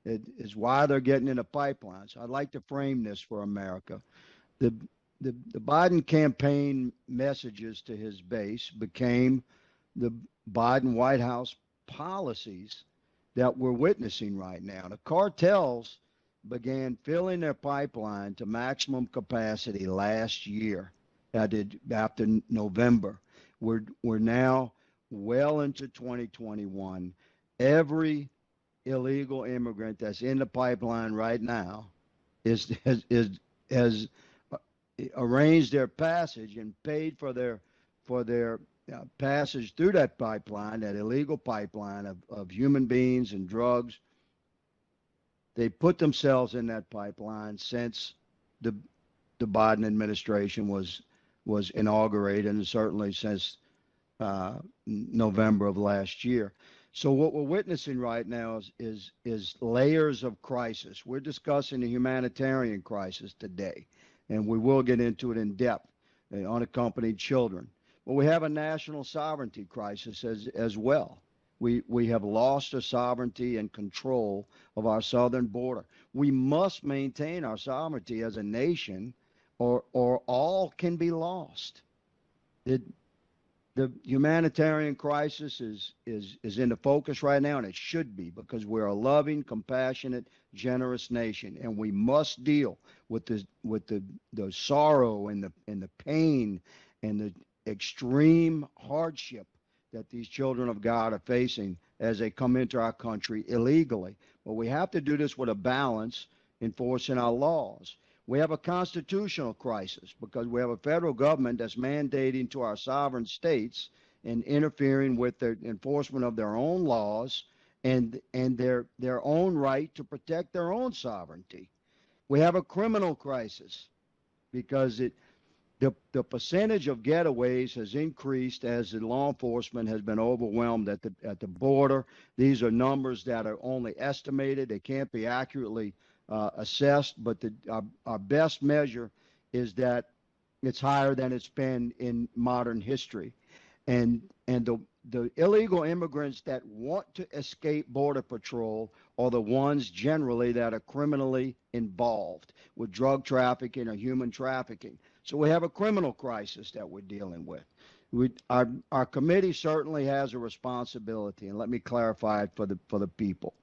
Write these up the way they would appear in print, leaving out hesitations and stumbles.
is why they're getting into pipelines. I'd like to frame this for America. The, the Biden campaign messages to his base became the Biden White House policies that we're witnessing right now. The cartels began filling their pipeline to maximum capacity last year, after November. We're now well into 2021. Every illegal immigrant that's in the pipeline right now has arranged their passage and paid for their passage through that pipeline, that illegal pipeline of human beings and drugs. They put themselves in that pipeline since the Biden administration was inaugurated, and certainly since November of last year. So what we're witnessing right now is layers of crisis. We're discussing the humanitarian crisis today, and we will get into it in depth, unaccompanied children. But we have a national sovereignty crisis as well. We have lost the sovereignty and control of our southern border. We must maintain our sovereignty as a nation, or all can be lost. The humanitarian crisis is in the focus right now, and it should be, because we're a loving, compassionate, generous nation, and we must deal with the sorrow and the pain and the extreme hardship that these children of God are facing as they come into our country illegally. But we have to do this with a balance, enforcing our laws. We have a constitutional crisis because we have a federal government that's mandating to our sovereign states and interfering with the enforcement of their own laws and their own right to protect their own sovereignty. We have a criminal crisis because the percentage of getaways has increased as the law enforcement has been overwhelmed at the border. These are numbers that are only estimated. They can't be accurately assessed, but our best measure is that it's higher than it's been in modern history. And the illegal immigrants that want to escape Border Patrol are the ones generally that are criminally involved with drug trafficking or human trafficking. So we have a criminal crisis that we're dealing with. Our committee certainly has a responsibility, and let me clarify it for the people.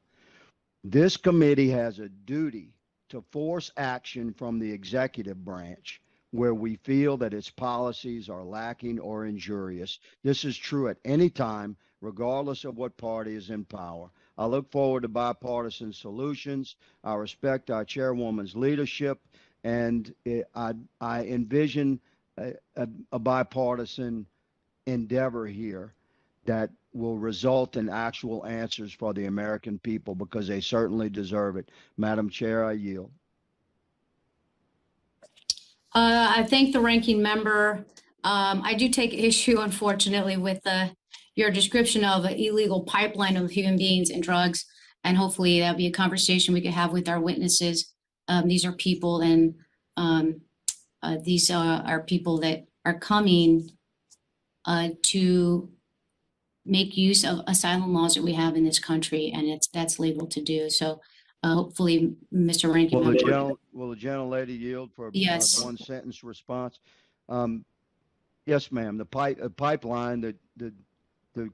This committee has a duty to force action from the executive branch where we feel that its policies are lacking or injurious. This is true at any time, regardless of what party is in power. I look forward to bipartisan solutions. I respect our chairwoman's leadership, and I envision a bipartisan endeavor here that will result in actual answers for the American people, because they certainly deserve it. Madam Chair, I yield. I thank the ranking member. I do take issue, unfortunately, with your description of an illegal pipeline of human beings and drugs, and hopefully that'll be a conversation we could have with our witnesses. These are people, and these are people that are coming to make use of asylum laws that we have in this country, and that's legal to do. So hopefully, Mr. Ranking Member. Will the gentlelady yield for yes. One sentence response? Yes, ma'am. The pipeline, the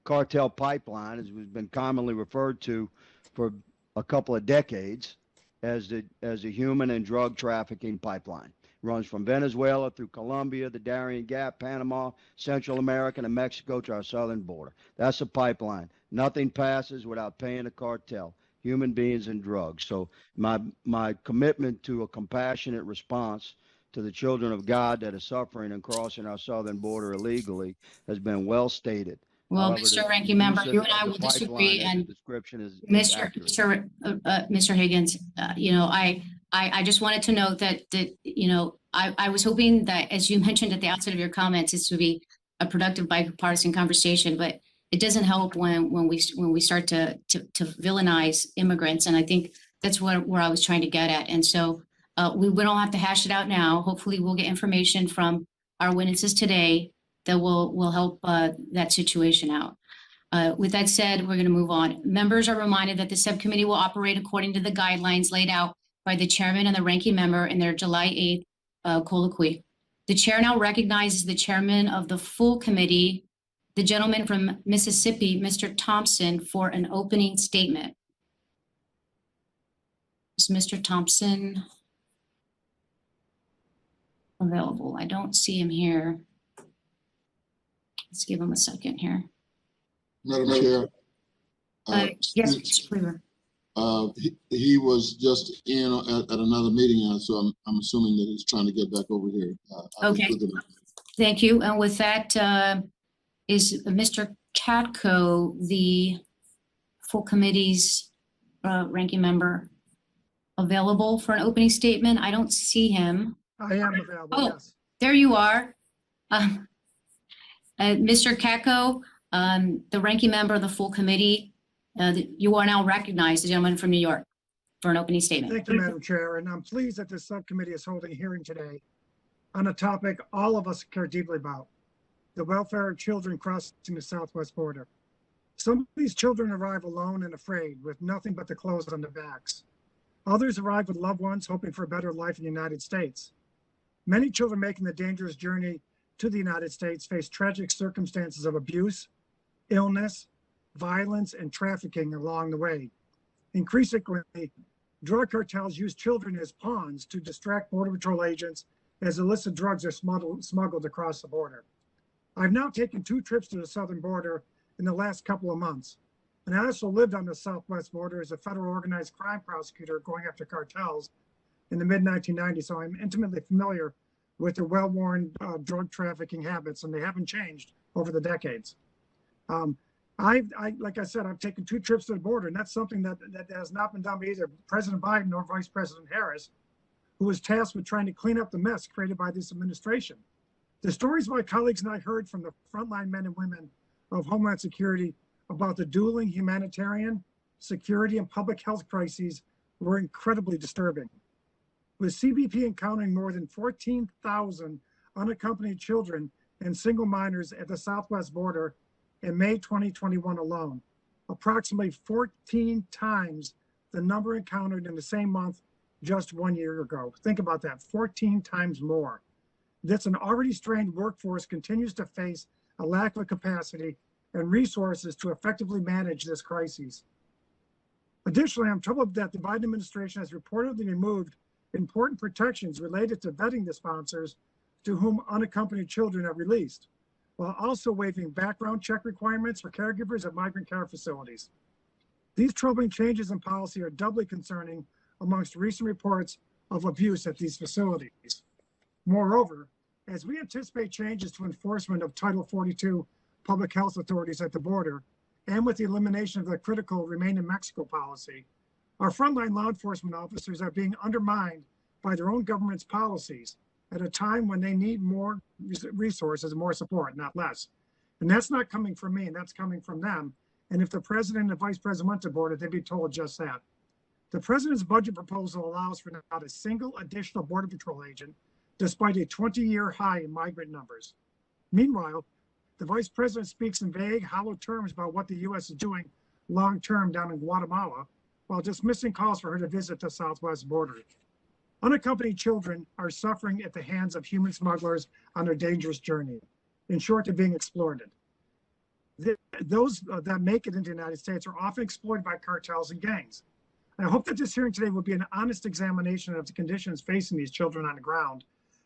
cartel pipeline, has been commonly referred to for a couple of decades as the human and drug trafficking pipeline. Runs from Venezuela through Colombia, the Darien Gap, Panama, Central America, and Mexico to our southern border. That's a pipeline. Nothing passes without paying the cartel, human beings and drugs. So my commitment to a compassionate response to the children of God that are suffering and crossing our southern border illegally has been well stated. Well, however, Mr. Ranking Member, you and I will disagree, and description is Mr. Higgins, I just wanted to note that I was hoping that, as you mentioned at the outset of your comments, this would be a productive bipartisan conversation, but it doesn't help when we start to villainize immigrants, and I think that's where I was trying to get at. And so we don't have to hash it out now. Hopefully, we'll get information from our witnesses today that will help that situation out. With that said, we're going to move on. Members are reminded that the subcommittee will operate according to the guidelines laid out by the chairman and the ranking member in their July 8th colloquy. The chair now recognizes the chairman of the full committee, the gentleman from Mississippi, Mr. Thompson, for an opening statement. Is Mr. Thompson available? I don't see him here. Let's give him a second here. Madam Chair. Yes, Mr. Cleaver. He was just in at another meeting, so I'm assuming that he's trying to get back over here. Okay, thank you. And with that, is Mr. Katko, the full committee's ranking member, available for an opening statement? I don't see him. I am available, Oh, yes. there you are. Mr. Katko, the ranking member of the full committee, you are now recognized, the gentleman from New York, for an opening statement. Thank you, Madam Chair, and I'm pleased that this subcommittee is holding a hearing today on a topic all of us care deeply about, the welfare of children crossing the southwest border. Some of these children arrive alone and afraid with nothing but the clothes on their backs. Others arrive with loved ones hoping for a better life in the United States. Many children making the dangerous journey to the United States face tragic circumstances of abuse, illness, violence, and trafficking along the way. Increasingly, drug cartels use children as pawns to distract Border Patrol agents as illicit drugs are smuggled across the border. I've now taken 2 trips to the southern border in the last couple of months, and I also lived on the southwest border as a federal organized crime prosecutor going after cartels in the mid-1990s, so I'm intimately familiar with their well-worn drug trafficking habits, and they haven't changed over the decades. Like I said, I've taken 2 trips to the border, and that's something that has not been done by either President Biden or Vice President Harris, who was tasked with trying to clean up the mess created by this administration. The stories my colleagues and I heard from the frontline men and women of Homeland Security about the dueling humanitarian, security, and public health crises were incredibly disturbing. With CBP encountering more than 14,000 unaccompanied children and single minors at the southwest border in May 2021 alone, approximately 14 times the number encountered in the same month just 1 year ago. Think about that, 14 times more. That's an already strained workforce continues to face a lack of capacity and resources to effectively manage this crisis. Additionally, I'm troubled that the Biden administration has reportedly removed important protections related to vetting the sponsors to whom unaccompanied children are released, while also waiving background check requirements for caregivers at migrant care facilities. These troubling changes in policy are doubly concerning amongst recent reports of abuse at these facilities. Moreover, as we anticipate changes to enforcement of Title 42 public health authorities at the border, and with the elimination of the critical Remain in Mexico policy, our frontline law enforcement officers are being undermined by their own government's policies at a time when they need more resources and more support, not less. And that's not coming from me, and that's coming from them. And if the president and vice president went to border, they'd be told just that. The president's budget proposal allows for not a single additional Border Patrol agent, despite a 20-year high in migrant numbers. Meanwhile, the vice president speaks in vague, hollow terms about what the U.S. is doing long-term down in Guatemala, while dismissing calls for her to visit the southwest border. Unaccompanied children are suffering at the hands of human smugglers on their dangerous journey. In short, they're being exploited. Those that make it into the United States are often exploited by cartels and gangs. I hope that this hearing today will be an honest examination of the conditions facing these children on the ground,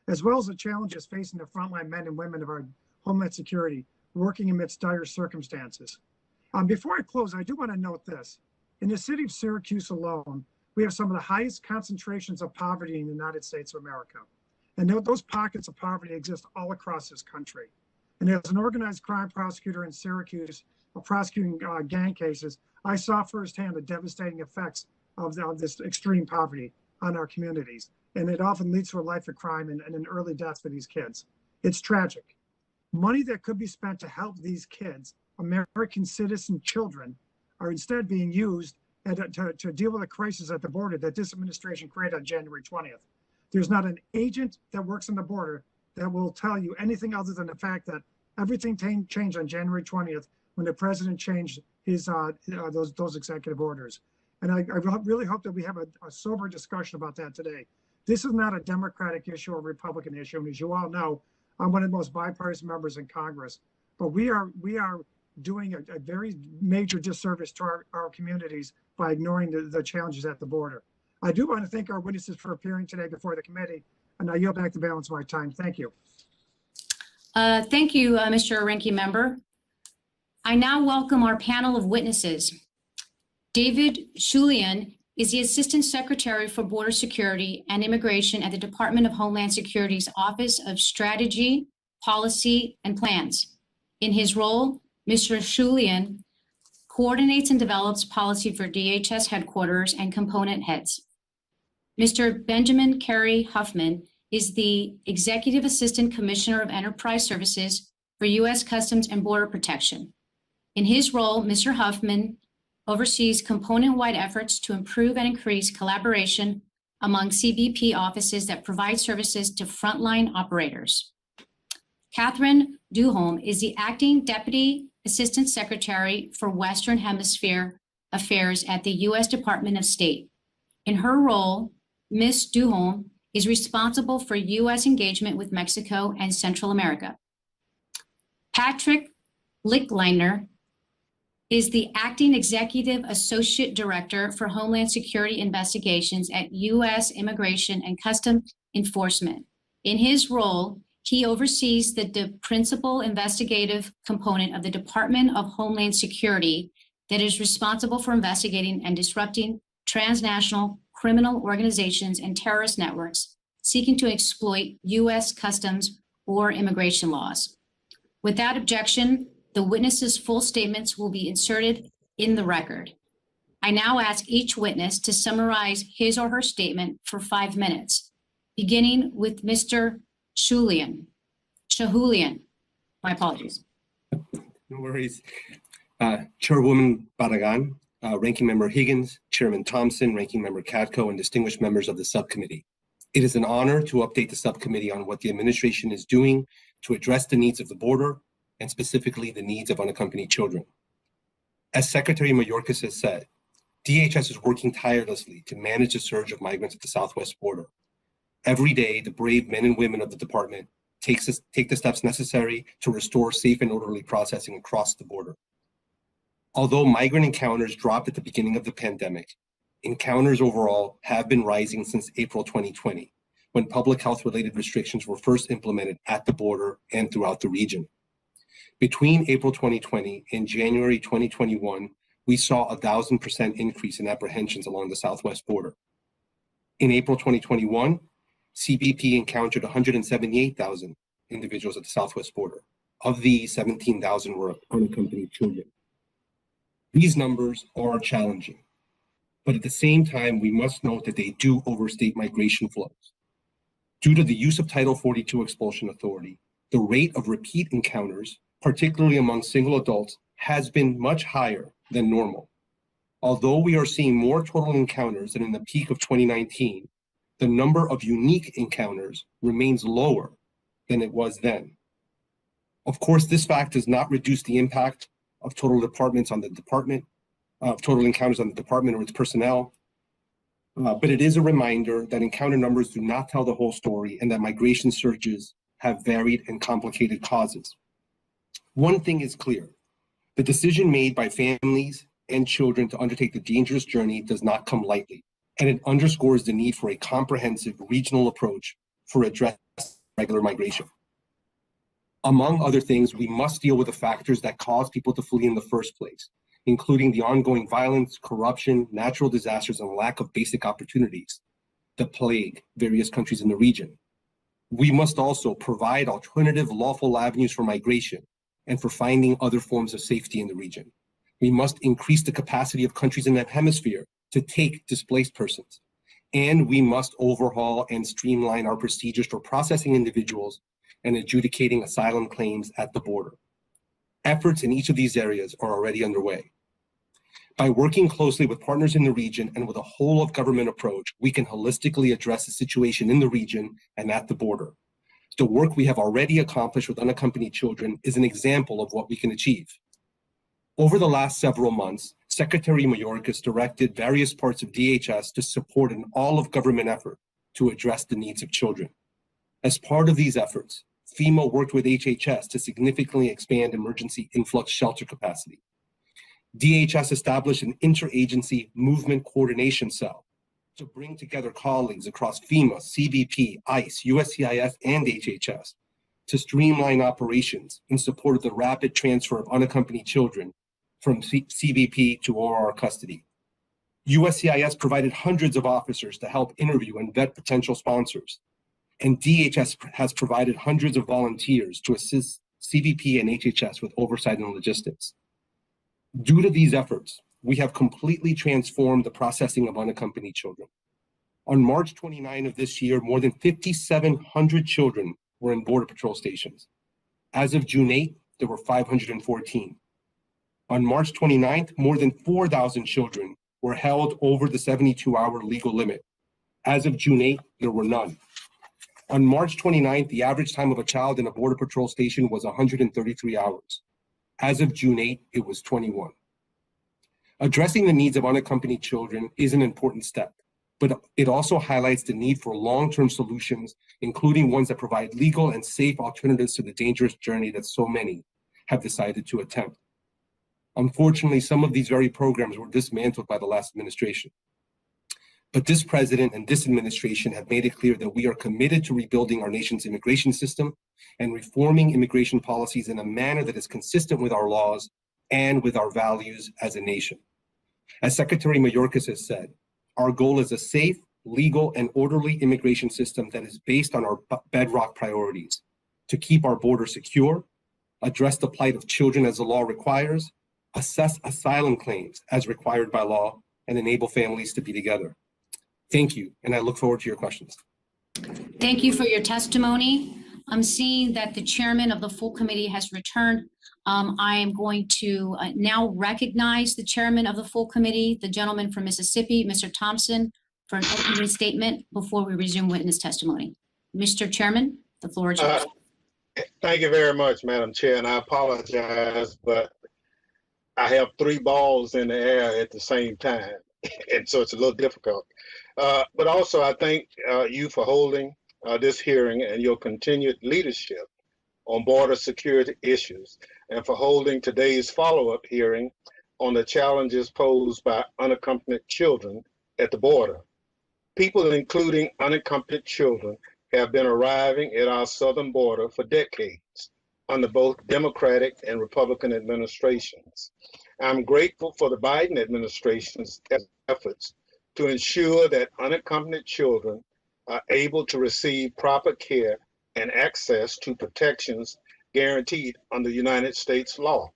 as well as the challenges facing the frontline men and women of our Homeland Security working amidst dire circumstances. Before I close, I do want to note this. In the city of Syracuse alone, we have some of the highest concentrations of poverty in the United States of America. And those pockets of poverty exist all across this country. And as an organized crime prosecutor in Syracuse, prosecuting gang cases, I saw firsthand the devastating effects of this extreme poverty on our communities. And it often leads to a life of crime and an early death for these kids. It's tragic. Money that could be spent to help these kids, American citizen children, are instead being used to deal with a crisis at the border that this administration created on January 20th. There's not an agent that works on the border that will tell you anything other than the fact that everything changed on January 20th when the president changed his those executive orders. And I really hope that we have a sober discussion about that today. This is not a Democratic issue or Republican issue. And as you all know, I'm one of the most bipartisan members in Congress. But we are doing a very major disservice to our communities by ignoring the challenges at the border. I do want to thank our witnesses for appearing today before the committee, and I yield back the balance of my time. Thank you. Thank you, Mr. Ranking Member. I now welcome our panel of witnesses. David Shahoulian is the Assistant Secretary for Border Security and Immigration at the Department of Homeland Security's Office of Strategy, Policy, and Plans. In his role, Mr. Shahoulian coordinates and develops policy for DHS headquarters and component heads. Mr. Benjamine Huffman is the Executive Assistant Commissioner of Enterprise Services for U.S. Customs and Border Protection. In his role, Mr. Huffman oversees component-wide efforts to improve and increase collaboration among CBP offices that provide services to frontline operators. Katherine Dueholm is the Acting Deputy Assistant Secretary for Western Hemisphere Affairs at the U.S. Department of State. In her role, Ms. Dueholm is responsible for U.S. engagement with Mexico and Central America. Patrick Lechleitner is the Acting Executive Associate Director for Homeland Security Investigations at U.S. Immigration and Customs Enforcement. In his role, he oversees the principal investigative component of the Department of Homeland Security that is responsible for investigating and disrupting transnational criminal organizations and terrorist networks seeking to exploit U.S. customs or immigration laws. Without objection, the witnesses' full statements will be inserted in the record. I now ask each witness to summarize his or her statement for 5 minutes, beginning with Mr. Shahoulian. My apologies. No worries. Chairwoman Barragan, Ranking Member Higgins, Chairman Thompson, Ranking Member Katko, and distinguished members of the subcommittee. It is an honor to update the subcommittee on what the administration is doing to address the needs of the border, and specifically the needs of unaccompanied children. As Secretary Mayorkas has said, DHS is working tirelessly to manage the surge of migrants at the southwest border. Every day, the brave men and women of the department take the steps necessary to restore safe and orderly processing across the border. Although migrant encounters dropped at the beginning of the pandemic, encounters overall have been rising since April 2020, when public health-related restrictions were first implemented at the border and throughout the region. Between April 2020 and January 2021, we saw a 1,000% increase in apprehensions along the southwest border. In April 2021, CBP encountered 178,000 individuals at the southwest border. Of these, 17,000 were unaccompanied children. These numbers are challenging, but at the same time, we must note that they do overstate migration flows. Due to the use of Title 42 expulsion authority, the rate of repeat encounters, particularly among single adults, has been much higher than normal. Although we are seeing more total encounters than in the peak of 2019, the number of unique encounters remains lower than it was then. Of course, this fact does not reduce the impact of total encounters on the department or its personnel, but it is a reminder that encounter numbers do not tell the whole story and that migration surges have varied and complicated causes. One thing is clear: the decision made by families and children to undertake the dangerous journey does not come lightly, and it underscores the need for a comprehensive regional approach for addressing regular migration. Among other things, we must deal with the factors that cause people to flee in the first place, including the ongoing violence, corruption, natural disasters, and lack of basic opportunities that plague various countries in the region. We must also provide alternative lawful avenues for migration and for finding other forms of safety in the region. We must increase the capacity of countries in the hemisphere to take displaced persons. And we must overhaul and streamline our procedures for processing individuals and adjudicating asylum claims at the border. Efforts in each of these areas are already underway. By working closely with partners in the region and with a whole of government approach, we can holistically address the situation in the region and at the border. The work we have already accomplished with unaccompanied children is an example of what we can achieve. Over the last several months, Secretary Mayorkas directed various parts of DHS to support an all-of-government effort to address the needs of children. As part of these efforts, FEMA worked with HHS to significantly expand emergency influx shelter capacity. DHS established an interagency movement coordination cell to bring together colleagues across FEMA, CBP, ICE, USCIS, and HHS to streamline operations in support of the rapid transfer of unaccompanied children from CBP to ORR custody. USCIS provided hundreds of officers to help interview and vet potential sponsors, and DHS has provided hundreds of volunteers to assist CBP and HHS with oversight and logistics. Due to these efforts, we have completely transformed the processing of unaccompanied children. On March 29 of this year, more than 5,700 children were in Border Patrol stations. As of June 8, there were 514. On March 29th, more than 4,000 children were held over the 72-hour legal limit. As of June 8, there were none. On March 29th, the average time of a child in a Border Patrol station was 133 hours. As of June 8, it was 21. Addressing the needs of unaccompanied children is an important step, but it also highlights the need for long-term solutions, including ones that provide legal and safe alternatives to the dangerous journey that so many have decided to attempt. Unfortunately, some of these very programs were dismantled by the last administration. But this president and this administration have made it clear that we are committed to rebuilding our nation's immigration system and reforming immigration policies in a manner that is consistent with our laws and with our values as a nation. As Secretary Mayorkas has said, our goal is a safe, legal, and orderly immigration system that is based on our bedrock priorities: to keep our border secure, address the plight of children as the law requires, assess asylum claims as required by law, and enable families to be together. Thank you, and I look forward to your questions. Thank you for your testimony. I'm seeing that the chairman of the full committee has returned. I am going to now recognize the chairman of the full committee, the gentleman from Mississippi, Mr. Thompson, for an opening statement before we resume witness testimony. Mr. Chairman, the floor is yours. Thank you very much, Madam Chair, and I apologize, but I have 3 balls in the air at the same time, and so it's a little difficult. But also, I thank you for holding this hearing and your continued leadership on border security issues, and for holding today's follow-up hearing on the challenges posed by unaccompanied children at the border. People, including unaccompanied children, have been arriving at our southern border for decades under both Democratic and Republican administrations. I'm grateful for the Biden administration's efforts to ensure that unaccompanied children are able to receive proper care and access to protections guaranteed under United States law.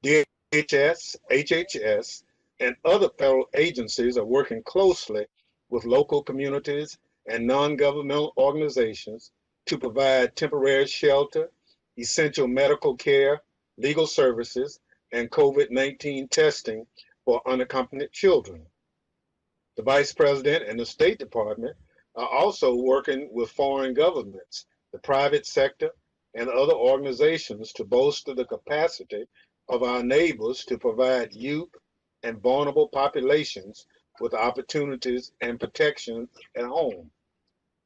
DHS, HHS, and other federal agencies are working closely with local communities and non-governmental organizations to provide temporary shelter, essential medical care, legal services, and COVID-19 testing for unaccompanied children. The Vice President and the State Department are also working with foreign governments, the private sector, and other organizations to bolster the capacity of our neighbors to provide youth and vulnerable populations with opportunities and protection at home.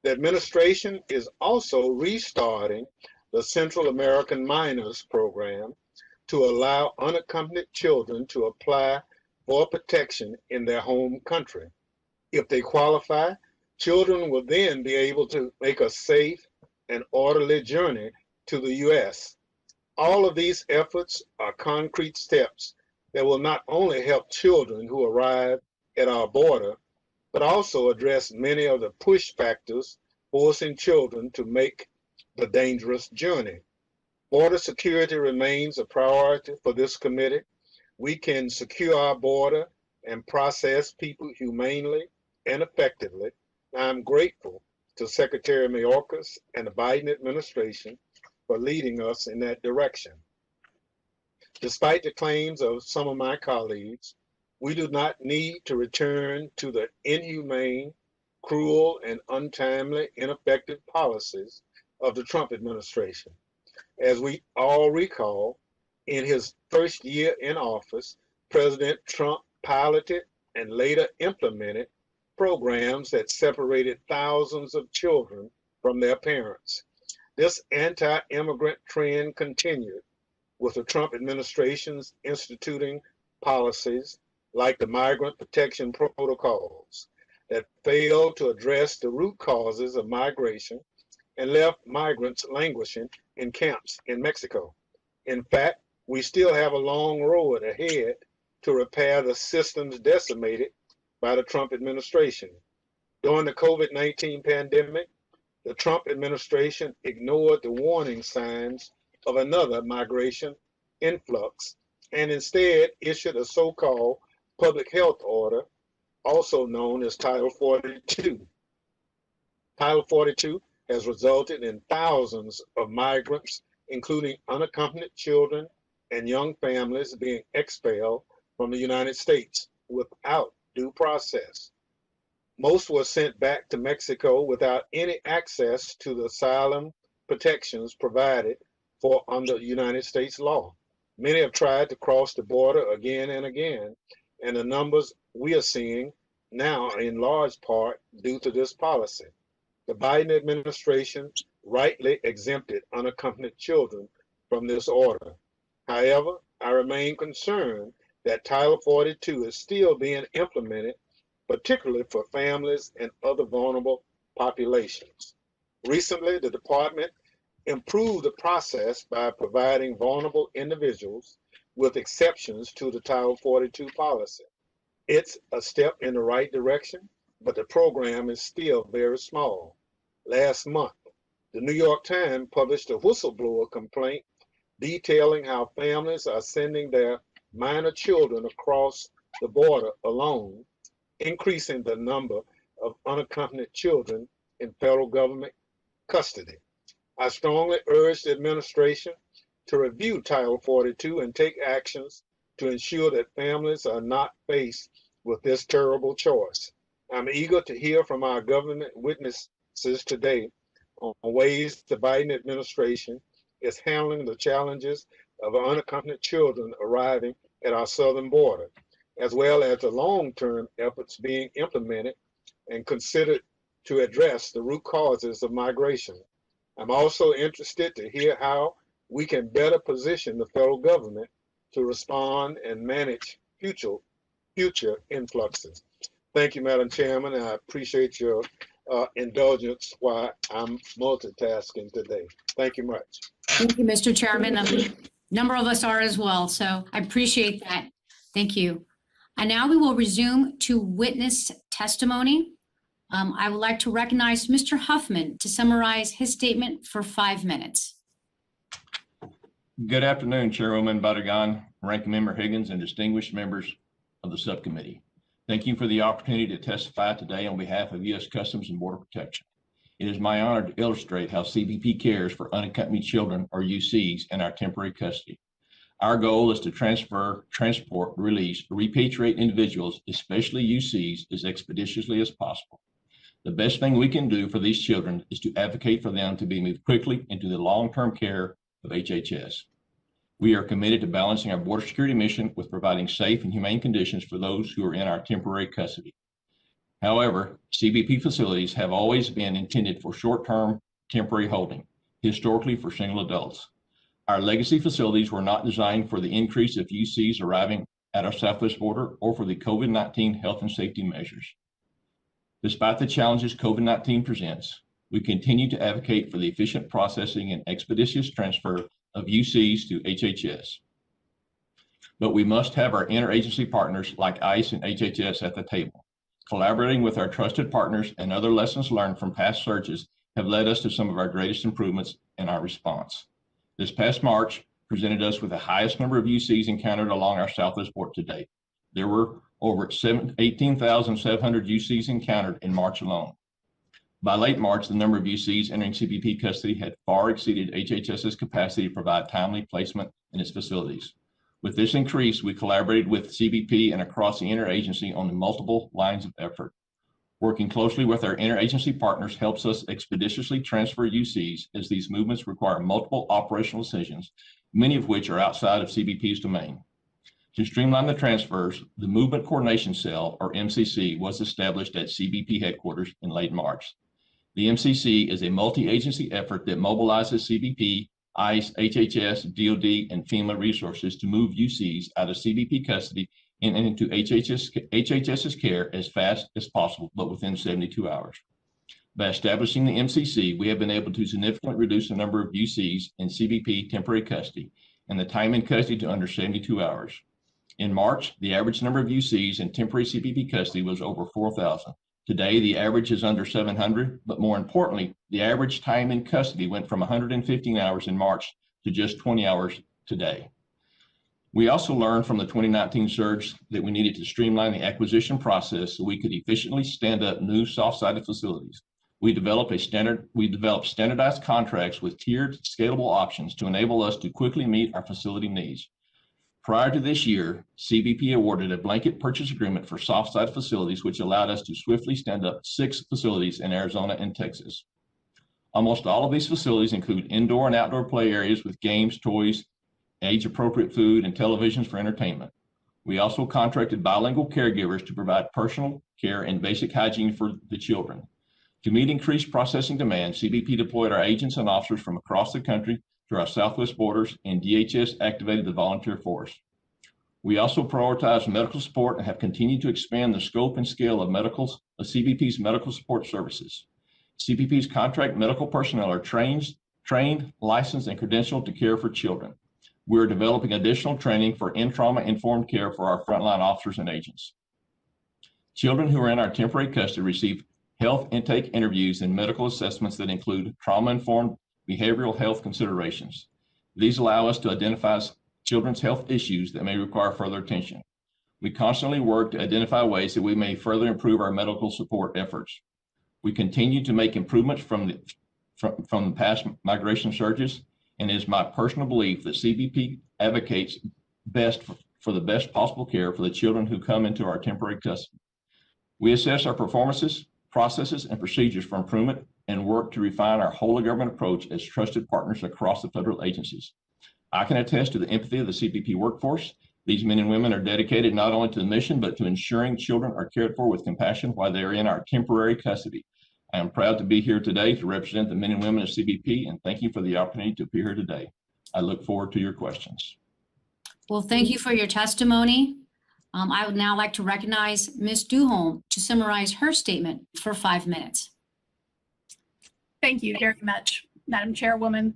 The administration is also restarting the Central American Minors Program to allow unaccompanied children to apply for protection in their home country. If they qualify, children will then be able to make a safe and orderly journey to the U.S. All of these efforts are concrete steps that will not only help children who arrive at our border, but also address many of the push factors forcing children to make the dangerous journey. Border security remains a priority for this committee. We can secure our border and process people humanely and effectively. I'm grateful to Secretary Mayorkas and the Biden administration for leading us in that direction. Despite the claims of some of my colleagues, we do not need to return to the inhumane, cruel, and untimely, ineffective policies of the Trump administration. As we all recall, In his first year in office, President Trump piloted and later implemented programs that separated thousands of children from their parents. This anti-immigrant trend continued, with the Trump administration's instituting policies like the migrant protection protocols that failed to address the root causes of migration and left migrants languishing in camps in Mexico. In fact, we still have a long road ahead to repair the systems decimated by the Trump administration. During the COVID-19 pandemic, the Trump administration ignored the warning signs of another migration influx and instead issued a so-called public health order, also known as Title 42. Title 42 has resulted in thousands of migrants, including unaccompanied children and young families, being expelled from the United States without due process. Most were sent back to Mexico without any access to the asylum protections provided for under United States law. Many have tried to cross the border again and again, and the numbers we are seeing now are in large part due to this policy. The Biden administration rightly exempted unaccompanied children from this order. However, I remain concerned that Title 42 is still being implemented, particularly for families and other vulnerable populations. Recently, the department improved the process by providing vulnerable individuals with exceptions to the Title 42 policy. It's a step in the right direction, but the program is still very small. Last month, the New York Times published a whistleblower complaint detailing how families are sending their minor children across the border alone, increasing the number of unaccompanied children in federal government custody. I strongly urge the administration to review Title 42 and take actions to ensure that families are not faced with this terrible choice. I'm eager to hear from our government witnesses today on ways the Biden administration is handling the challenges of unaccompanied children arriving at our southern border, as well as the long-term efforts being implemented and considered to address the root causes of migration. I'm also interested to hear how we can better position the federal government to respond and manage future influxes. Thank you, Madam Chairman. I appreciate your indulgence while I'm multitasking today. Thank you much. Thank you, Mr. Chairman. A number of us are as well, so I appreciate that. Thank you. And now we will resume to witness testimony. I would like to recognize Mr. Huffman to summarize his statement for 5 minutes. Good afternoon, Chairwoman Barragan, Ranking Member Higgins, and distinguished members of the subcommittee. Thank you for the opportunity to testify today on behalf of U.S. Customs and Border Protection. It is my honor to illustrate how CBP cares for unaccompanied children, or UCs, in our temporary custody. Our goal is to transfer, transport, release, repatriate individuals, especially UCs, as expeditiously as possible. The best thing we can do for these children is to advocate for them to be moved quickly into the long-term care of HHS. We are committed to balancing our border security mission with providing safe and humane conditions for those who are in our temporary custody. However, CBP facilities have always been intended for short-term temporary holding, historically for single adults. Our legacy facilities were not designed for the increase of UCs arriving at our southwest border or for the COVID-19 health and safety measures. Despite the challenges COVID-19 presents, we continue to advocate for the efficient processing and expeditious transfer of UCs to HHS. But we must have our interagency partners like ICE and HHS at the table. Collaborating with our trusted partners and other lessons learned from past surges have led us to some of our greatest improvements in our response. This past March presented us with the highest number of UCs encountered along our southwest border to date. There were over 18,700 UCs encountered in March alone. By late March, the number of UCs entering CBP custody had far exceeded HHS's capacity to provide timely placement in its facilities. With this increase, we collaborated with CBP and across the interagency on the multiple lines of effort. Working closely with our interagency partners helps us expeditiously transfer UCs, as these movements require multiple operational decisions many of which are outside of CBP's domain. To streamline the transfers, the Movement Coordination Cell, or MCC, was established at CBP headquarters in late March. The MCC is a multi-agency effort that mobilizes CBP, ICE, HHS, DOD, and FEMA resources to move UCs out of CBP custody and into HHS's care as fast as possible, but within 72 hours. By establishing the MCC, we have been able to significantly reduce the number of UCs in CBP temporary custody and the time in custody to under 72 hours. In March, the average number of UCs in temporary CBP custody was over 4,000. Today, the average is under 700, but more importantly, the average time in custody went from 115 hours in March to just 20 hours today. We also learned from the 2019 surge that we needed to streamline the acquisition process so we could efficiently stand up new soft-sided facilities. We developed standardized contracts with tiered, scalable options to enable us to quickly meet our facility needs. Prior to this year, CBP awarded a blanket purchase agreement for soft-sided facilities, which allowed us to swiftly stand up 6 facilities in Arizona and Texas. Almost all of these facilities include indoor and outdoor play areas with games, toys, age-appropriate food, and televisions for entertainment. We also contracted bilingual caregivers to provide personal care and basic hygiene for the children. To meet increased processing demand, CBP deployed our agents and officers from across the country to our southwest borders, and DHS activated the volunteer force. We also prioritized medical support and have continued to expand the scope and scale of CBP's medical support services. CBP's contract medical personnel are trained, licensed, and credentialed to care for children. We're developing additional training for in-trauma informed care for our frontline officers and agents. Children who are in our temporary custody receive health intake interviews and medical assessments that include trauma-informed behavioral health considerations. These allow us to identify children's health issues that may require further attention. We constantly work to identify ways that we may further improve our medical support efforts. We continue to make improvements from the past migration surges, and it is my personal belief that CBP advocates best for the best possible care for the children who come into our temporary custody. We assess our performances, processes, and procedures for improvement and work to refine our whole of government approach as trusted partners across the federal agencies. I can attest to the empathy of the CBP workforce. These men and women are dedicated not only to the mission, but to ensuring children are cared for with compassion while they are in our temporary custody. I am proud to be here today to represent the men and women of CBP, and thank you for the opportunity to appear here today. I look forward to your questions. Well, thank you for your testimony. I would now like to recognize Ms. Dueholm to summarize her statement for 5 minutes. Thank you very much, Madam Chairwoman,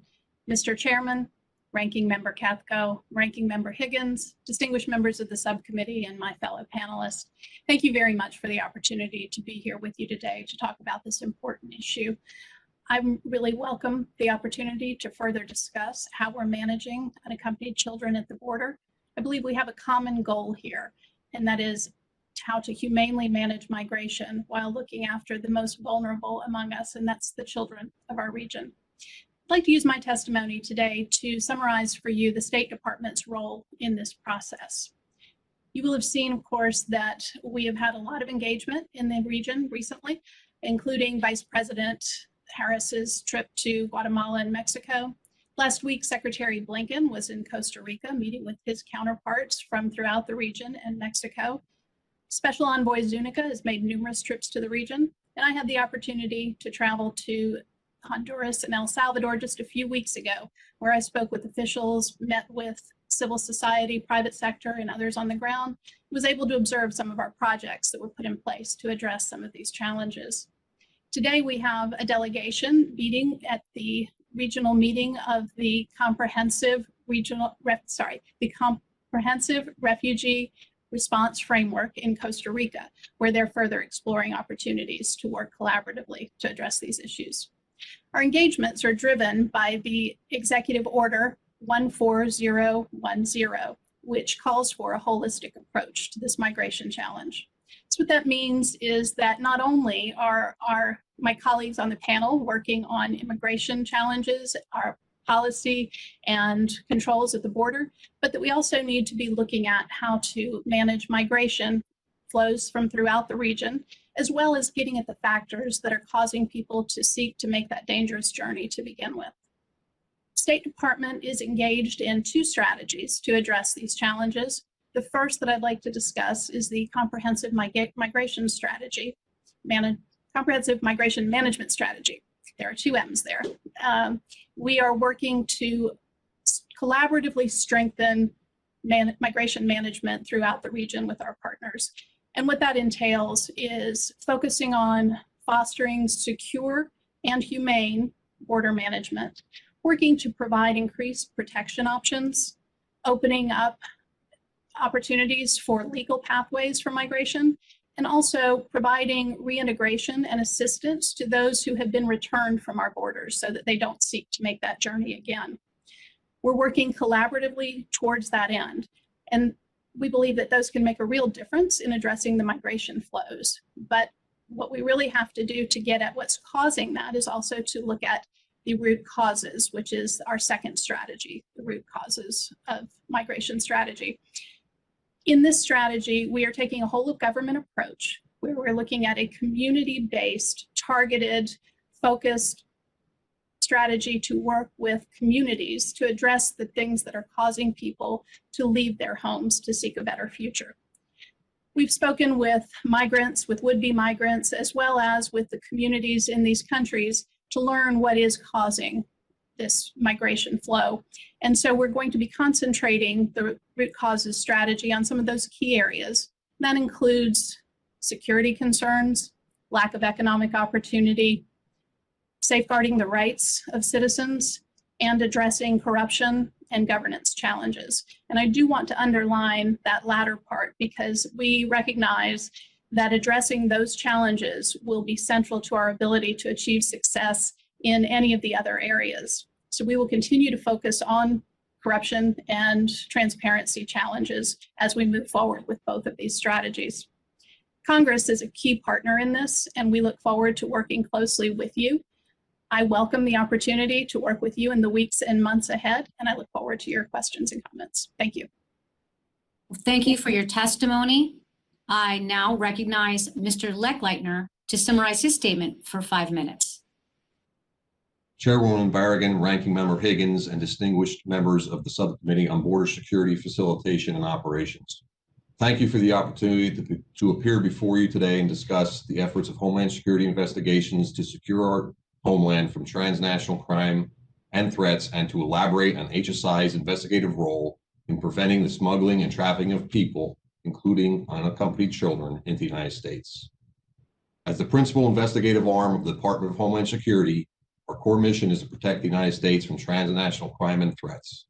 Mr. Chairman, Ranking Member Cathco, Ranking Member Higgins, distinguished members of the subcommittee, and my fellow panelists. Thank you very much for the opportunity to be here with you today to talk about this important issue. I really welcome the opportunity to further discuss how we're managing unaccompanied children at the border. I believe we have a common goal here, and that is how to humanely manage migration while looking after the most vulnerable among us, and that's the children of our region. I'd like to use my testimony today to summarize for you the State Department's role in this process. You will have seen, of course, that we have had a lot of engagement in the region recently, including Vice President Harris's trip to Guatemala and Mexico. Last week, Secretary Blinken was in Costa Rica meeting with his counterparts from throughout the region and Mexico. Special Envoy Zuniga has made numerous trips to the region, and I had the opportunity to travel to Honduras and El Salvador just a few weeks ago, where I spoke with officials, met with civil society, private sector, and others on the ground, was able to observe some of our projects that were put in place to address some of these challenges. Today, we have a delegation meeting at the regional meeting of the Comprehensive Refugee Response Framework in Costa Rica, where they're further exploring opportunities to work collaboratively to address these issues. Our engagements are driven by the Executive Order 14010, which calls for a holistic approach to this migration challenge. So what that means is that not only are my colleagues on the panel working on immigration challenges, our policy and controls at the border, but that we also need to be looking at how to manage migration flows from throughout the region, as well as getting at the factors that are causing people to seek to make that dangerous journey to begin with. State Department is engaged in 2 strategies to address these challenges. The first that I'd like to discuss is the Comprehensive Migration Strategy, Comprehensive Migration Management Strategy. There are 2 M's there. We are working to collaboratively strengthen migration management throughout the region with our partners. And what that entails is focusing on fostering secure and humane border management, working to provide increased protection options, opening up opportunities for legal pathways for migration, and also providing reintegration and assistance to those who have been returned from our borders so that they don't seek to make that journey again. We're working collaboratively towards that end, and we believe that those can make a real difference in addressing the migration flows. But what we really have to do to get at what's causing that is also to look at the root causes, which is our second strategy, the root causes of migration strategy. In this strategy, we are taking a whole of government approach where we're looking at a community-based, targeted, focused strategy to work with communities to address the things that are causing people to leave their homes to seek a better future. We've spoken with migrants, with would-be migrants, as well as with the communities in these countries to learn what is causing this migration flow. And so we're going to be concentrating the root causes strategy on some of those key areas. That includes security concerns, lack of economic opportunity, safeguarding the rights of citizens, and addressing corruption and governance challenges. And I do want to underline that latter part because we recognize that addressing those challenges will be central to our ability to achieve success in any of the other areas. So we will continue to focus on corruption and transparency challenges as we move forward with both of these strategies. Congress is a key partner in this, and we look forward to working closely with you. I welcome the opportunity to work with you in the weeks and months ahead, and I look forward to your questions and comments. Thank you. Thank you for your testimony. I now recognize Mr. Lechleitner to summarize his statement for 5 minutes. Chairwoman Barragan, Ranking Member Higgins, and distinguished members of the Subcommittee on Border Security, Facilitation, and Operations. Thank you for the opportunity to appear before you today and discuss the efforts of Homeland Security investigations to secure our homeland from transnational crime and threats, and to elaborate on HSI's investigative role in preventing the smuggling and trafficking of people, including unaccompanied children, into the United States. As the principal investigative arm of the Department of Homeland Security, our core mission is to protect the United States from transnational crime and threats.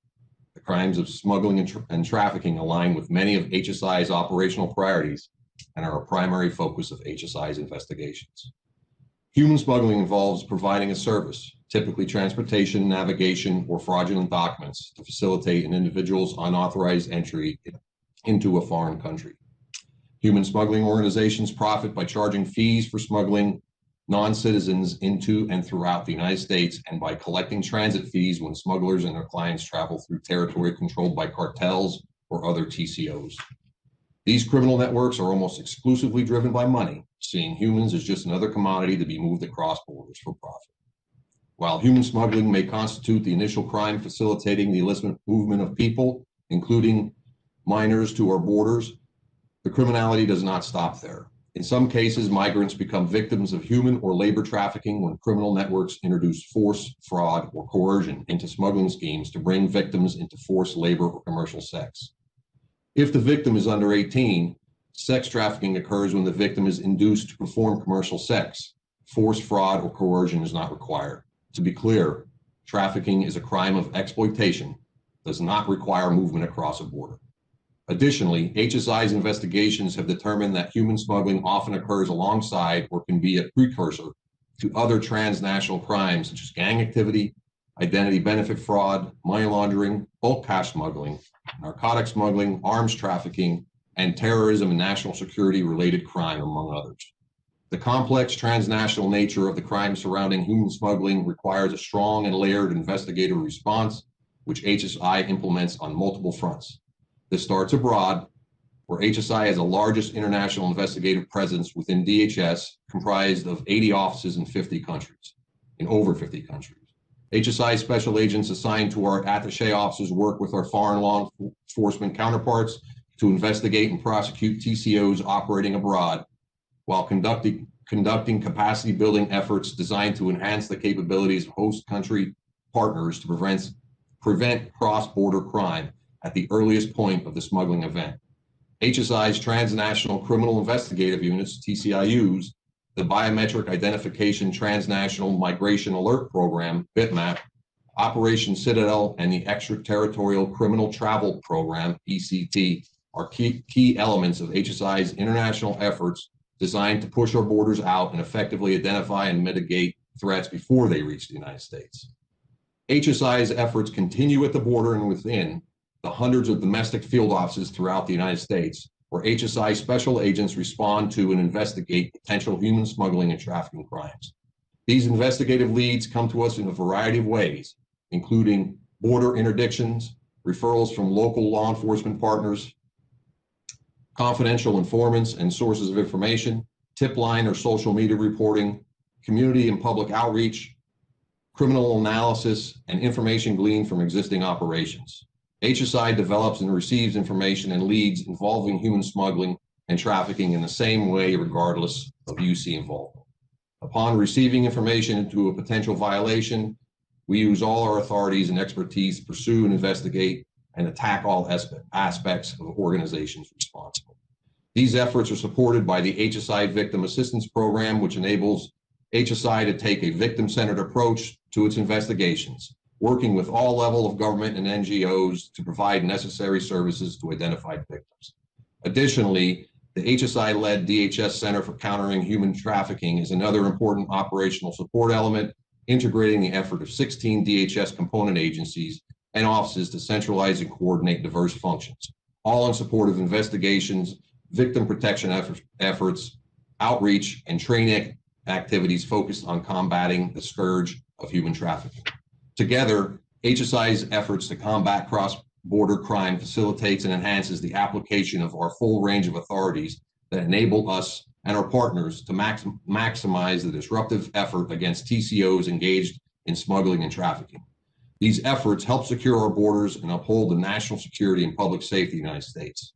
The crimes of smuggling and trafficking align with many of HSI's operational priorities and are a primary focus of HSI's investigations. Human smuggling involves providing a service, typically transportation, navigation, or fraudulent documents, to facilitate an individual's unauthorized entry into a foreign country. Human smuggling organizations profit by charging fees for smuggling non-citizens into and throughout the United States, and by collecting transit fees when smugglers and their clients travel through territory controlled by cartels or other TCOs. These criminal networks are almost exclusively driven by money, seeing humans as just another commodity to be moved across borders for profit. While human smuggling may constitute the initial crime facilitating the illicit movement of people, including minors, to our borders, the criminality does not stop there. In some cases, migrants become victims of human or labor trafficking when criminal networks introduce force, fraud, or coercion into smuggling schemes to bring victims into forced labor or commercial sex. If the victim is under 18, sex trafficking occurs when the victim is induced to perform commercial sex. Force, fraud, or coercion is not required. To be clear, trafficking is a crime of exploitation, does not require movement across a border. Additionally, HSI's investigations have determined that human smuggling often occurs alongside or can be a precursor to other transnational crimes such as gang activity, identity benefit fraud, money laundering, bulk cash smuggling, narcotic smuggling, arms trafficking, and terrorism and national security related crime, among others. The complex transnational nature of the crime surrounding human smuggling requires a strong and layered investigative response, which HSI implements on multiple fronts. This starts abroad, where HSI has the largest international investigative presence within DHS, comprised of 80 offices in over 50 countries. HSI special agents assigned to our attaché offices work with our foreign law enforcement counterparts to investigate and prosecute TCOs operating abroad while conducting capacity building efforts designed to enhance the capabilities of host country partners to prevent cross-border crime at the earliest point of the smuggling event. HSI's Transnational Criminal Investigative Units, TCIUs, the Biometric Identification Transnational Migration Alert Program, BITMAP, Operation Citadel, and the Extraterritorial Criminal Travel Program, ECT, are key elements of HSI's international efforts designed to push our borders out and effectively identify and mitigate threats before they reach the United States. HSI's efforts continue at the border and within the hundreds of domestic field offices throughout the United States, where HSI special agents respond to and investigate potential human smuggling and trafficking crimes. These investigative leads come to us in a variety of ways, including border interdictions, referrals from local law enforcement partners, confidential informants and sources of information, tip line or social media reporting, community and public outreach, criminal analysis, and information gleaned from existing operations. HSI develops and receives information and leads involving human smuggling and trafficking in the same way regardless of UC involvement. Upon receiving information into a potential violation, we use all our authorities and expertise to pursue and investigate and attack all aspects of organizations responsible. These efforts are supported by the HSI Victim Assistance Program, which enables HSI to take a victim-centered approach to its investigations, working with all levels of government and NGOs to provide necessary services to identified victims. Additionally, the HSI-led DHS Center for Countering Human Trafficking is another important operational support element, integrating the effort of 16 DHS component agencies and offices to centralize and coordinate diverse functions, all in support of investigations, victim protection efforts, outreach, and training activities focused on combating the scourge of human trafficking. Together, HSI's efforts to combat cross-border crime facilitates and enhances the application of our full range of authorities that enable us and our partners to maximize the disruptive effort against TCOs engaged in smuggling and trafficking. These efforts help secure our borders and uphold the national security and public safety of the United States.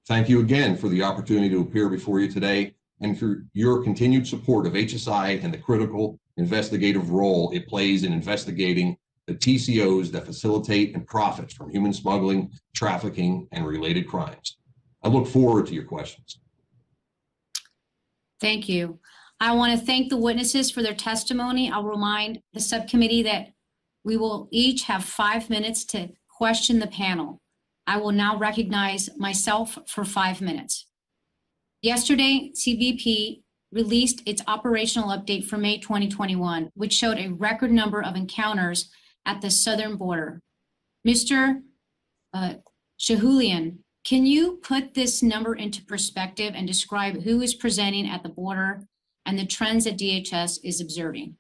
Thank you again for the opportunity to appear before you today and for your continued support of HSI and the critical investigative role it plays in investigating the TCOs that facilitate and profit from human smuggling, trafficking, and related crimes. I look forward to your questions. Thank you. I want to thank the witnesses for their testimony. I'll remind the subcommittee that we will each have 5 minutes to question the panel. I will now recognize myself for 5 minutes. Yesterday, CBP released its operational update for May 2021, which showed a record number of encounters at the southern border. Mr. Shahoulian, can you put this number into perspective and describe who is presenting at the border and the trends that DHS is observing?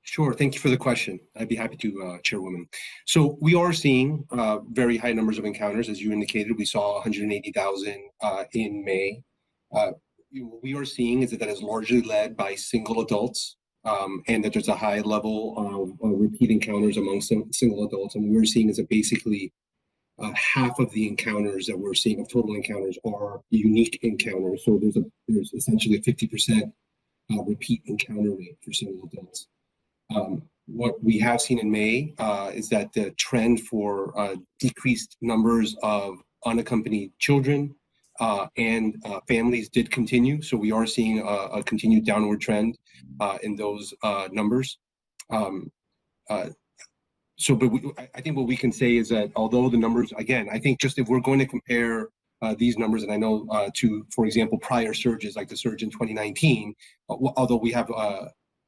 Sure, thank you for the question. I'd be happy to, Chairwoman. So we are seeing very high numbers of encounters. As you indicated, we saw 180,000 in May. What we are seeing is that is largely led by single adults, and that there's a high level of repeat encounters among single adults. And what we're seeing is that basically half of the encounters that we're seeing of total encounters are unique encounters. So there's essentially a 50% repeat encounter rate for single adults. What we have seen in May is that the trend for decreased numbers of unaccompanied children and families did continue. So we are seeing a continued downward trend in those numbers. I think what we can say is that although the numbers, again, I think just if we're going to compare these numbers, and I know to, for example, prior surges like the surge in 2019, although we have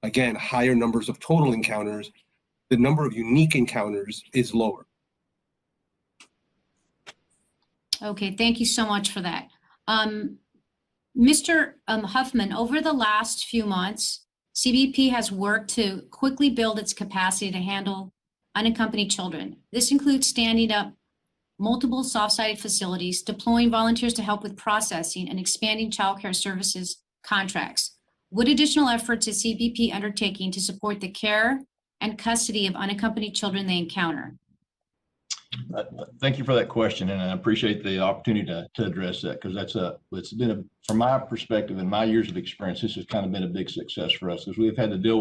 again, higher numbers of total encounters, the number of unique encounters is lower. Okay, thank you so much for that. Mr. Huffman, over the last few months, CBP has worked to quickly build its capacity to handle unaccompanied children. This includes standing up multiple soft-sided facilities, deploying volunteers to help with processing, and expanding child care services contracts. What additional efforts is CBP undertaking to support the care and custody of unaccompanied children they encounter? Thank you for that question, and I appreciate the opportunity to address that, because it's been from my perspective and my years of experience, this has kind of been a big success for us, because we've had to deal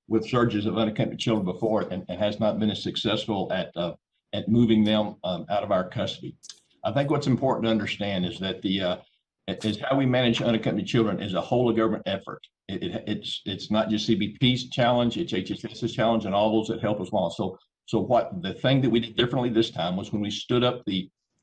with surges of unaccompanied children before, and has not been as successful at moving them out of our custody. I think what's important to understand is that is how we manage unaccompanied children is a whole of government effort. It's not just CBP's challenge, it's HHS's challenge, and all those that help us along. So what the thing that we did differently this time was when we stood up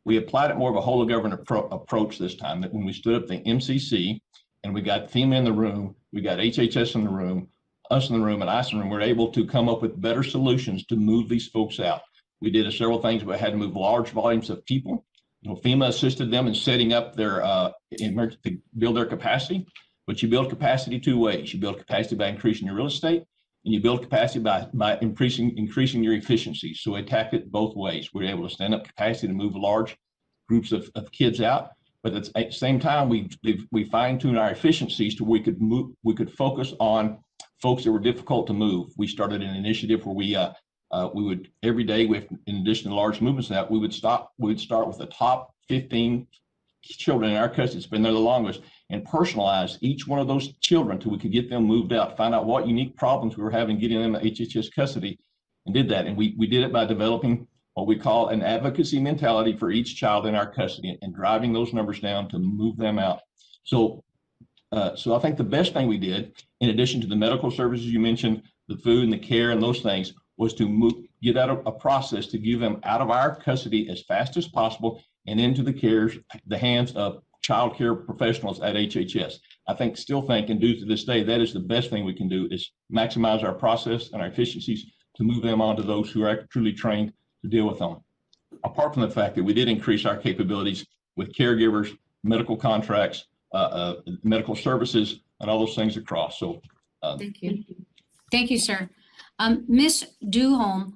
we applied it more of a whole of government approach this time, that when we stood up the MCC and we got FEMA in the room, we got HHS in the room, us in the room, and ICE in the room, we're able to come up with better solutions to move these folks out. We did several things. We had to move large volumes of people. FEMA assisted them in setting up their to build their capacity, but you build capacity two ways. You build capacity by increasing your real estate, and you build capacity by increasing your efficiency. So we attacked it both ways. We were able to stand up capacity to move large groups of kids out, but at the same time, we fine-tuned our efficiencies to where we could focus on folks that were difficult to move. We started an initiative where we would every day, in addition to large movements, that we would start with the top 15 children in our custody that's been there the longest, and personalize each one of those children until we could get them moved out, find out what unique problems we were having getting them to HHS custody, and did that. And we did it by developing what we call an advocacy mentality for each child in our custody and driving those numbers down to move them out. So I think the best thing we did, in addition to the medical services you mentioned, the food and the care and those things, was to get out a process to give them out of our custody as fast as possible and into the hands of child care professionals at HHS. Still think, and do to this day, that is the best thing we can do, is maximize our process and our efficiencies to move them on to those who are truly trained to deal with them. Apart from the fact that we did increase our capabilities with caregivers, medical contracts, medical services, and all those things across. So Thank you. Thank you, sir. Ms. Dueholm,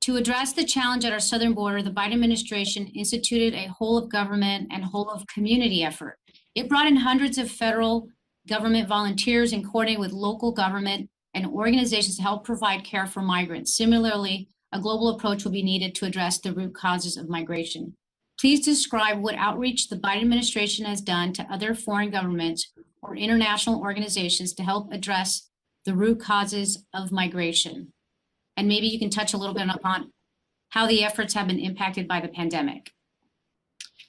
to address the challenge at our southern border, the Biden administration instituted a whole of government and whole of community effort. It brought in hundreds of federal government volunteers and coordinated with local government and organizations to help provide care for migrants. Similarly, a global approach will be needed to address the root causes of migration. Please describe what outreach the Biden administration has done to other foreign governments or international organizations to help address the root causes of migration. And maybe you can touch a little bit upon how the efforts have been impacted by the pandemic.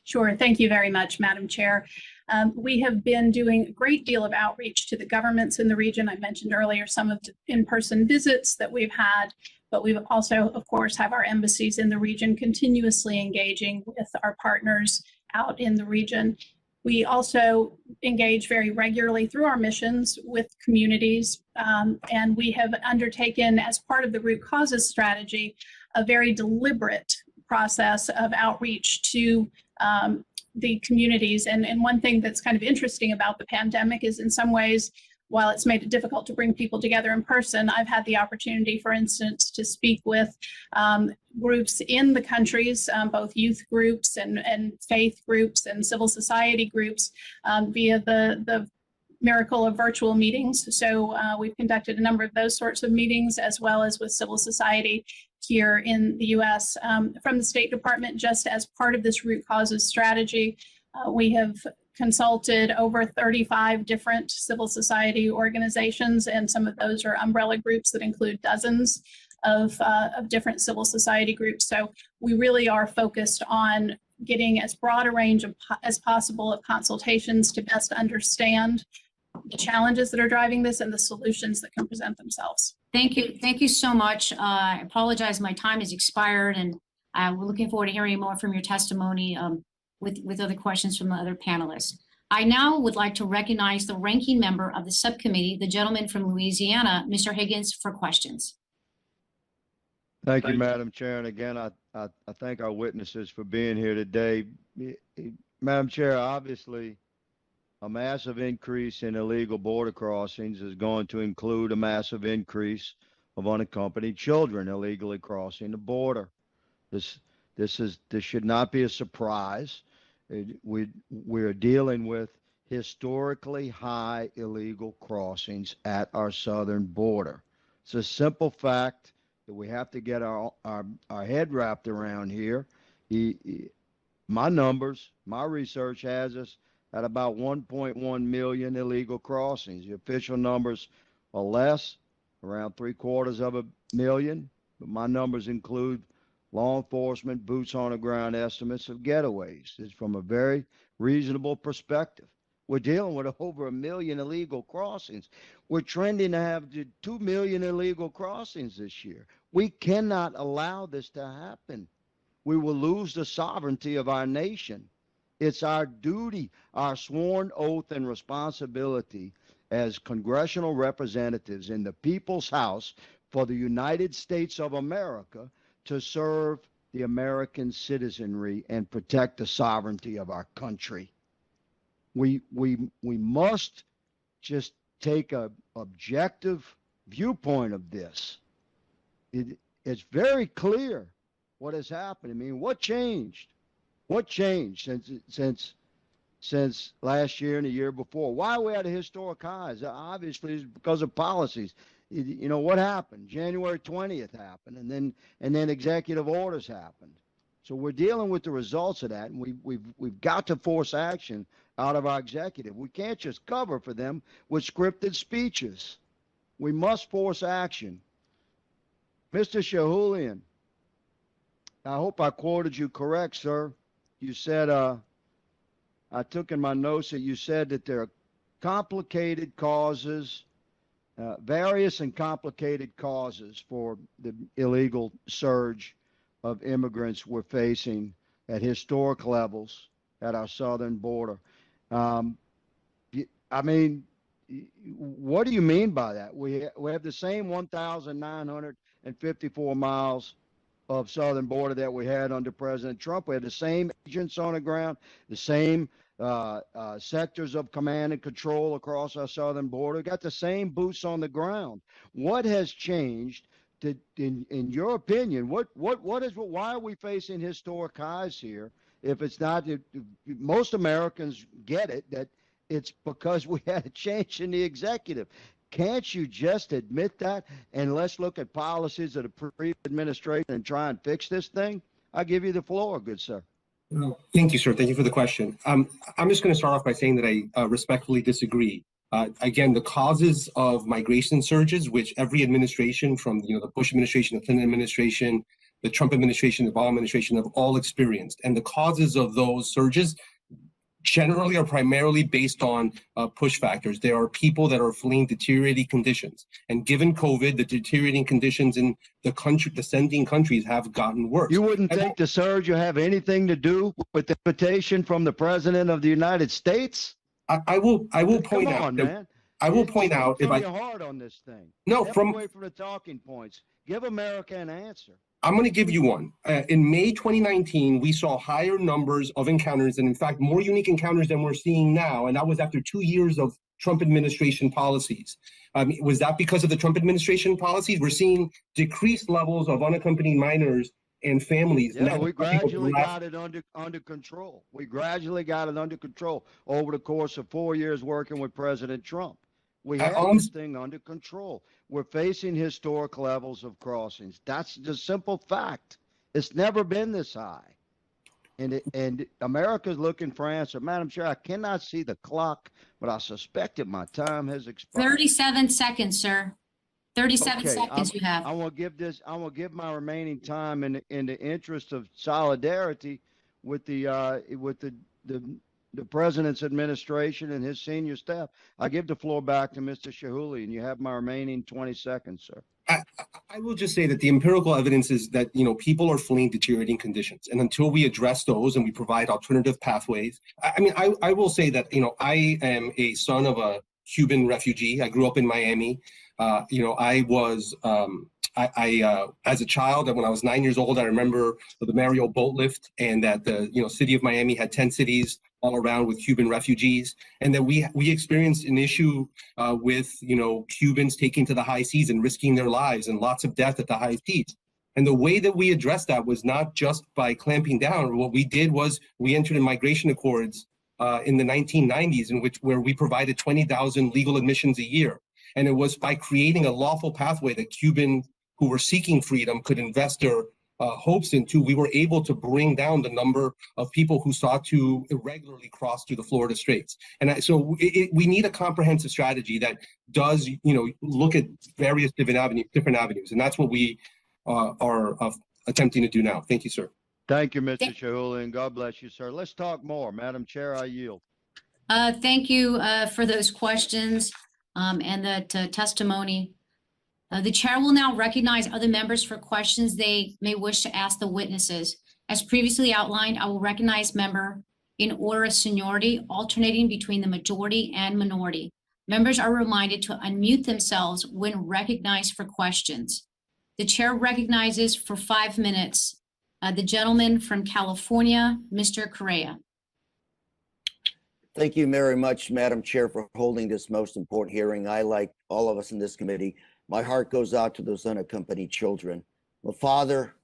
Sure. Thank you very much, Madam Chair. We have been doing a great deal of outreach to the governments in the region. I mentioned earlier some of the in-person visits that we've had, but we've also, of course, have our embassies in the region continuously engaging with our partners out in the region. We also engage very regularly through our missions with communities, and we have undertaken, as part of the root causes strategy, a very deliberate process of outreach to the communities. And one thing that's kind of interesting about the pandemic is, in some ways, while it's made it difficult to bring people together in person, I've had the opportunity, for instance, to speak with groups in the countries, both youth groups and faith groups and civil society groups via the miracle of virtual meetings. So we've conducted a number of those sorts of meetings, as well as with civil society here in the US. From the State Department, just as part of this root causes strategy, we have consulted over 35 different civil society organizations, and some of those are umbrella groups that include dozens of different civil society groups. So we really are focused on getting as broad a range as possible of consultations to best understand the challenges that are driving this and the solutions that can present themselves. Thank you. Thank you so much. I apologize, my time has expired, and we're looking forward to hearing more from your testimony with other questions from the other panelists. I now would like to recognize the ranking member of the subcommittee, the gentleman from Louisiana, Mr. Higgins, for questions. Thank you, Madam Chair. And again, I thank our witnesses for being here today. Madam Chair, obviously, a massive increase in illegal border crossings is going to include a massive increase of unaccompanied children illegally crossing the border. This should not be a surprise. We're dealing with historically high illegal crossings at our southern border. It's a simple fact. that we have to get our head wrapped around here. My numbers, my research has us at about 1.1 million illegal crossings. The official numbers are less, around 750,000, but my numbers include law enforcement, boots on the ground estimates of getaways. It's from a very reasonable perspective. We're dealing with over 1 million illegal crossings. We're trending to have 2 million illegal crossings this year. We cannot allow this to happen. We will lose the sovereignty of our nation. It's our duty, our sworn oath and responsibility as congressional representatives in the People's House for the United States of America to serve the American citizenry and protect the sovereignty of our country. We must just take a objective viewpoint of this. It's very clear what has happened. I mean, what changed? What changed since last year and the year before? Why are we at a historic highs? Obviously, it's because of policies. You know what happened? January 20th happened, and then executive orders happened. So we're dealing with the results of that, and we've got to force action out of our executive. We can't just cover for them with scripted speeches. We must force action. Mr. Shahoulian, I hope I quoted you correct, sir. You said, I took in my notes that you said that there are complicated causes, various and complicated causes for the illegal surge of immigrants we're facing at historic levels at our southern border. I mean, what do you mean by that? We have the same 1,954 miles of southern border that we had under President Trump. We had the same agents on the ground, the same sectors of command and control across our southern border. We got the same boots on the ground. What has changed? In your opinion, why are we facing historic highs here? If it's not, most Americans get it, that it's because we had a change in the executive. Can't you just admit that? And let's look at policies of the previous administration and try and fix this thing. I'll give you the floor, good sir. Thank you, sir. Thank you for the question. I'm just going to start off by saying that I respectfully disagree. Again, the causes of migration surges, which every administration from the Bush administration, the Clinton administration, the Trump administration, the Obama administration have all experienced. And the causes of those surges generally are primarily based on push factors. There are people that are fleeing deteriorating conditions. And given COVID, the deteriorating conditions in the country, the sending countries have gotten worse. You wouldn't think the surge will have anything to do with the invitation from the President of the United States? I will point out. Come on, man. I will point out if you're hard on this thing. No, Step away from the talking points. Give America an answer. I'm going to give you one. In May 2019, we saw higher numbers of encounters, and in fact, more unique encounters than we're seeing now. And that was after 2 years of Trump administration policies. Was that because of the Trump administration policies? We're seeing decreased levels of unaccompanied minors and families. Yeah, we gradually got it under control. We gradually got it under control over the course of 4 years working with President Trump. We have this thing under control. We're facing historic levels of crossings. That's the simple fact. It's never been this high. And America's looking for answer. Madam Chair, I cannot see the clock, but I suspect that my time has expired. 37 seconds, sir. 37 seconds you have. I want to give my remaining time in the interest of solidarity with the president's administration and his senior staff. I give the floor back to Mr. Shahoulian. You have my remaining 20 seconds, sir. I will just say that the empirical evidence is that, people are fleeing deteriorating conditions. And until we address those and we provide alternative pathways, I will say that, I am a son of a Cuban refugee. I grew up in Miami. I was, as a child, when I was 9 years old, I remember the Mario boat lift, and that the city of Miami had 10 cities all around with Cuban refugees, and that we experienced an issue with Cubans taking to the high seas and risking their lives, and lots of death at the high seas. And the way that we addressed that was not just by clamping down. What we did was we entered in migration accords in the 1990s, where we provided 20,000 legal admissions a year. And it was by creating a lawful pathway that Cuban who were seeking freedom could invest their hopes into, we were able to bring down the number of people who sought to irregularly cross through the Florida Straits. And so we need a comprehensive strategy that does, look at various different avenues. And that's what we are attempting to do now. Thank you, sir. Thank you, Mr. Shahoulian. God bless you, sir. Let's talk more. Madam Chair, I yield. Thank you for those questions and that testimony. The chair will now recognize other members for questions they may wish to ask the witnesses. As previously outlined, I will recognize member in order of seniority, alternating between the majority and minority. Members are reminded to unmute themselves when recognized for questions. The chair recognizes for 5 minutes the gentleman from California, Mr. Correa. Thank you very much, Madam Chair, for holding this most important hearing. I, like all of us in this committee, my heart goes out to those unaccompanied children. Well, Father,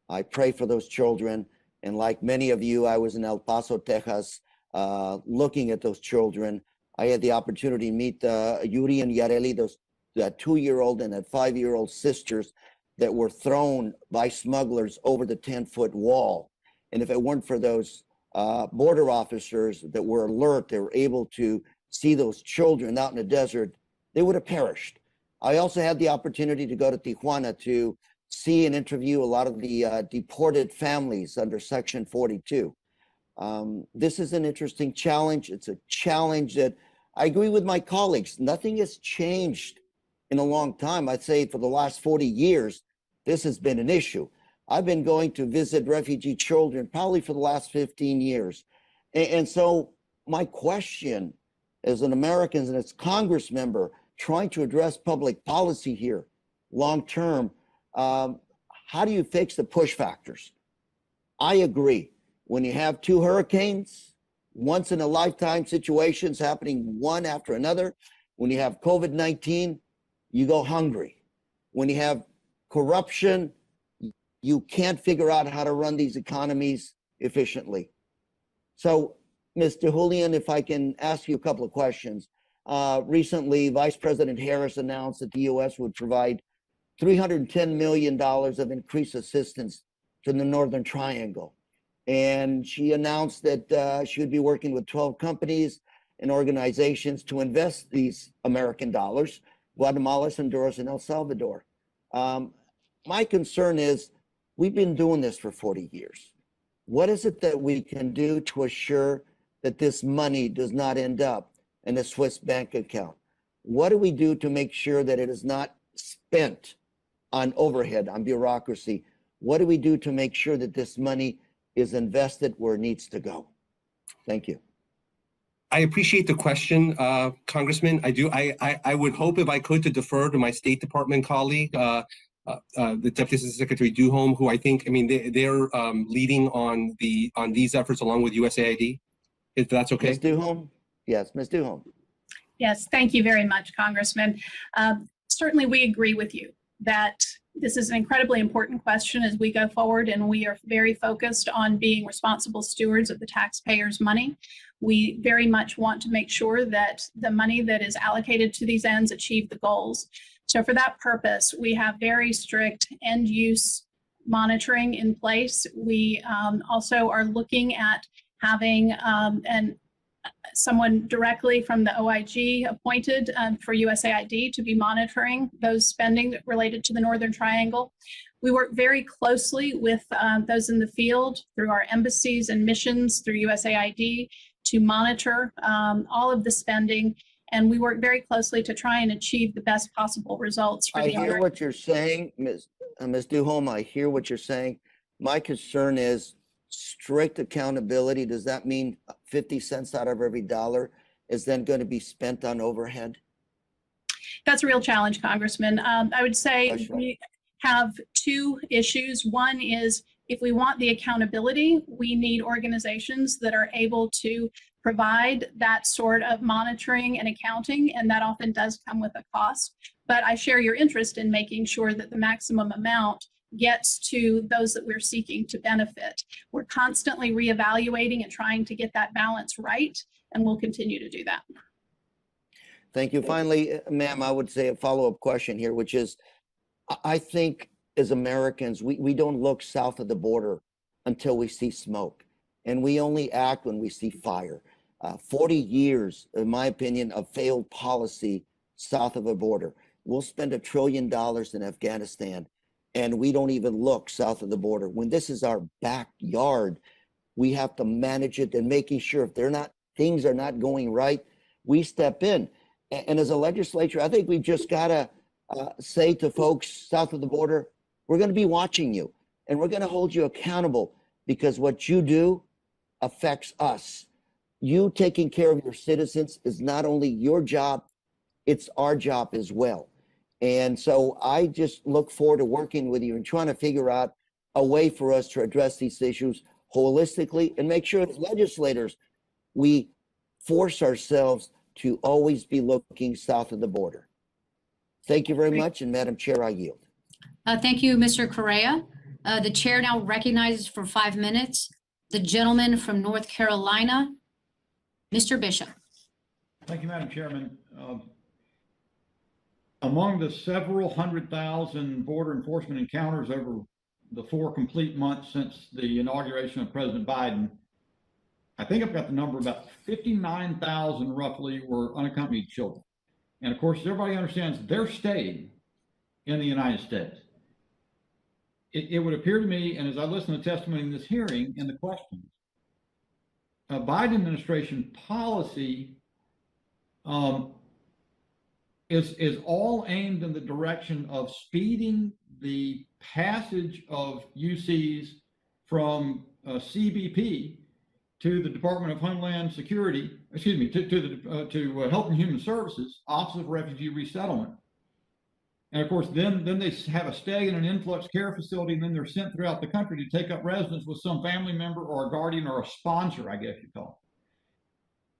I pray for those children. And like many of you, I was in El Paso, Texas, looking at those children. I had the opportunity to meet Yuri and Yareli, those that 2-year-old and that 5-year-old sisters that were thrown by smugglers over the 10-foot wall. And if it weren't for those border officers that were alert, they were able to see those children out in the desert, they would have perished. I also had the opportunity to go to Tijuana to see and interview a lot of the deported families under Section 42. This is an interesting challenge. It's a challenge that I agree with my colleagues. Nothing has changed in a long time. I'd say for the last 40 years, this has been an issue. I've been going to visit refugee children probably for the last 15 years. And so my question as an American and as Congress member trying to address public policy here long term, how do you fix the push factors? I agree. When you have 2 hurricanes, once in a lifetime situations happening one after another, when you have COVID-19, you go hungry. When you have corruption, you can't figure out how to run these economies efficiently. So, Mr. Julian, if I can ask you a couple of questions. Recently, Vice President Harris announced that the U.S. would provide $310 million of increased assistance to the Northern Triangle. And she announced that she would be working with 12 companies and organizations to invest these American dollars, Guatemala, Honduras, and El Salvador. My concern is, we've been doing this for 40 years. What is it that we can do to assure that this money does not end up in a Swiss bank account? What do we do to make sure that it is not spent on overhead, on bureaucracy? What do we do to make sure that this money is invested where it needs to go? Thank you. I appreciate the question, Congressman. I do. I would hope, if I could, to defer to my State Department colleague, the Deputy Assistant Secretary Dueholm, who I think, they're leading on these efforts along with USAID. If that's okay. Ms. Dueholm? Yes, Ms. Dueholm. Yes, thank you very much, Congressman. Certainly, we agree with you that this is an incredibly important question as we go forward, and we are very focused on being responsible stewards of the taxpayers' money. We very much want to make sure that the money that is allocated to these ends achieve the goals. So for that purpose, we have very strict end use monitoring in place. We also are looking at having someone directly from the OIG appointed for USAID to be monitoring those spending related to the Northern Triangle. We work very closely with those in the field through our embassies and missions through USAID to monitor all of the spending. And we work very closely to try and achieve the best possible results. I hear what you're saying, Ms. Dueholm. I hear what you're saying. My concern is strict accountability. Does that mean 50 cents out of every dollar is then going to be spent on overhead? That's a real challenge, Congressman. I would say we have 2 issues. One is, if we want the accountability, we need organizations that are able to provide that sort of monitoring and accounting, and that often does come with a cost. But I share your interest in making sure that the maximum amount gets to those that we're seeking to benefit. We're constantly reevaluating and trying to get that balance right, and we'll continue to do that. Thank you. Finally, ma'am, I would say a follow-up question here, which is, I think as Americans, we don't look south of the border until we see smoke, and we only act when we see fire. 40 years, in my opinion, of failed policy south of the border. We'll spend $1 trillion in Afghanistan, and we don't even look south of the border. When this is our backyard, we have to manage it and making sure if things are not going right, we step in. And as a legislature, I think we've just got to say to folks south of the border, we're going to be watching you and we're going to hold you accountable, because what you do affects us. You taking care of your citizens is not only your job, it's our job as well. And so I just look forward to working with you and trying to figure out a way for us to address these issues holistically and make sure as legislators, we force ourselves to always be looking south of the border. Thank you very much. And Madam Chair, I yield. Thank you, Mr. Correa. The chair now recognizes for 5 minutes the gentleman from North Carolina, Mr. Bishop. Thank you, Madam Chairman. Among the several 100,000 border enforcement encounters over the 4 complete months since the inauguration of President Biden, I think I've got the number, about 59,000 roughly were unaccompanied children. And of course, everybody understands they're staying in the United States. It would appear to me, and as I listen to testimony in this hearing and the questions, Biden administration policy is all aimed in the direction of speeding the passage of UCs from CBP to the Department of Homeland Security, excuse me, to Health and Human Services, Office of Refugee Resettlement. And of course, then they have a stay in an influx care facility, and then they're sent throughout the country to take up residence with some family member or a guardian or a sponsor, I guess you call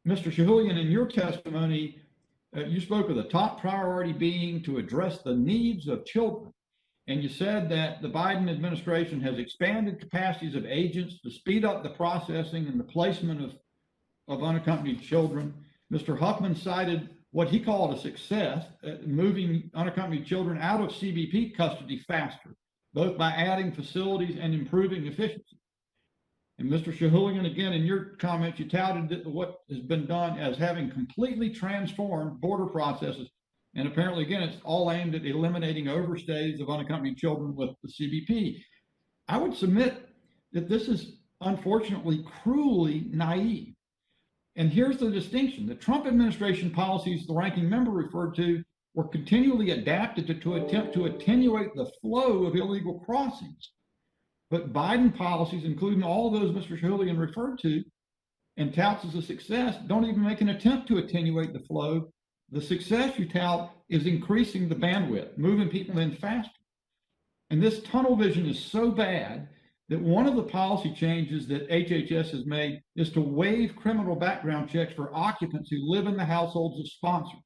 it. Mr. Shahoulian, in your testimony, you spoke of the top priority being to address the needs of children. And you said that the Biden administration has expanded capacities of agents to speed up the processing and the placement of unaccompanied children. Mr. Huffman cited what he called a success at moving unaccompanied children out of CBP custody faster, both by adding facilities and improving efficiency. And Mr. Shahoulian, again, in your comments, you touted what has been done as having completely transformed border processes. And apparently, again, it's all aimed at eliminating overstays of unaccompanied children with the CBP. I would submit that this is unfortunately cruelly naive. And here's the distinction. The Trump administration policies the ranking member referred to were continually adapted to attempt to attenuate the flow of illegal crossings. But Biden policies, including all those Mr. Shahoulian referred to and touts as a success, don't even make an attempt to attenuate the flow. The success you tout is increasing the bandwidth, moving people in faster. And this tunnel vision is so bad that one of the policy changes that HHS has made is to waive criminal background checks for occupants who live in the households of sponsors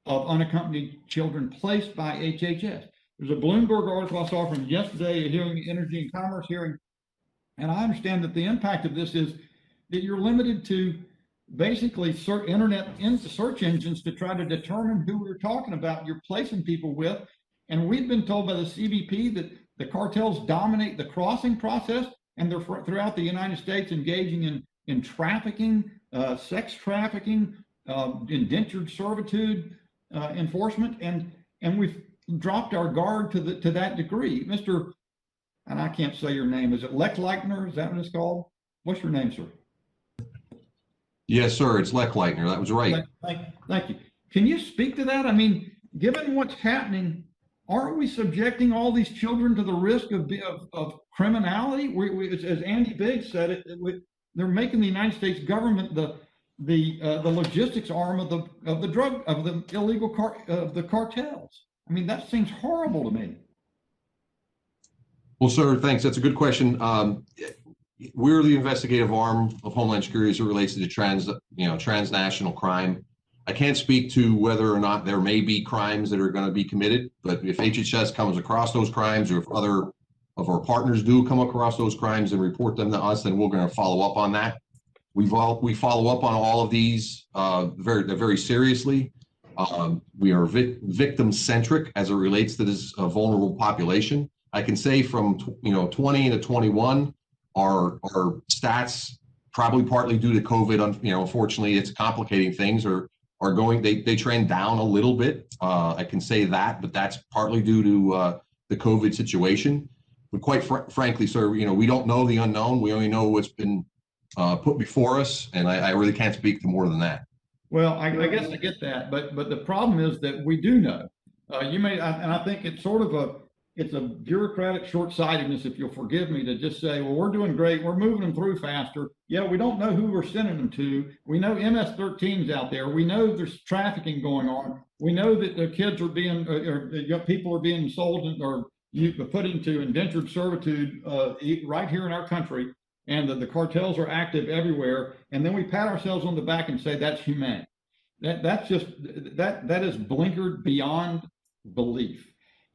of unaccompanied children placed by HHS. There's a Bloomberg article I saw from yesterday, a hearing, Energy and Commerce hearing, and I understand that the impact of this is that you're limited to basically internet into search engines to try to determine who we're talking about, you're placing people with. And we've been told by the CBP that the cartels dominate the crossing process, and they're throughout the United States engaging in trafficking, sex trafficking, indentured servitude enforcement, and we've dropped our guard to that degree. Mr. and I can't say your name, is it Lechleitner? Is that what it's called? What's your name, sir? Yes, sir. It's Lechleitner. That was right. Thank you. Can you speak to that? I mean, given what's happening, aren't we subjecting all these children to the risk of criminality? As Andy Biggs said, they're making the United States government the logistics arm of the illegal cartels. I mean, that seems horrible to me. Well, sir, thanks. That's a good question. We're the investigative arm of Homeland Security as it relates to the transnational crime. I can't speak to whether or not there may be crimes that are going to be committed, but if HHS comes across those crimes, or if other of our partners do come across those crimes and report them to us, then we're going to follow up on that. We follow up on all of these very seriously. We are victim-centric as it relates to this vulnerable population. I can say from 20 to 21, our stats, probably partly due to COVID, unfortunately, it's complicating things, are going, they trend down a little bit. I can say that, but that's partly due to the COVID situation. But quite frankly, sir, we don't know the unknown. We only know what's been put before us, and I really can't speak to more than that. Well, I guess I get that, but the problem is that we do know. And I think it's sort of it's a bureaucratic short-sightedness, if you'll forgive me, to just say, well, we're doing great, we're moving them through faster. Yeah, we don't know who we're sending them to. We know MS-13's out there. We know there's trafficking going on. We know that the kids are being, or people are being sold or put into indentured servitude right here in our country, and that the cartels are active everywhere. And then we pat ourselves on the back and say that's humane. That is blinkered beyond belief.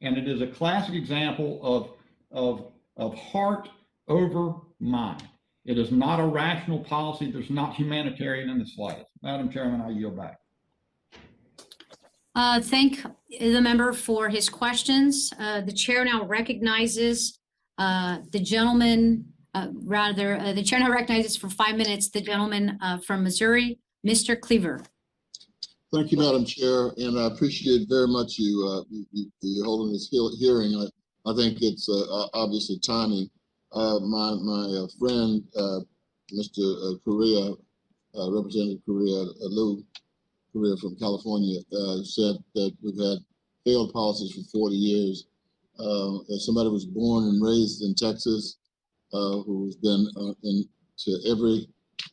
And it is a classic example of heart over mind. It is not a rational policy. There's not humanitarian in the slightest. Madam Chairman, I yield back. Thank the member for his questions. The chair now recognizes the gentleman, the chair now recognizes for 5 minutes the gentleman from Missouri, Mr. Cleaver. Thank you, Madam Chair, and I appreciate very much you holding this hearing. I think it's obviously timely. My friend, Mr. Correa, Representative Lou Correa from California, said that we've had failed policies for 40 years. As somebody who was born and raised in Texas, who's been into every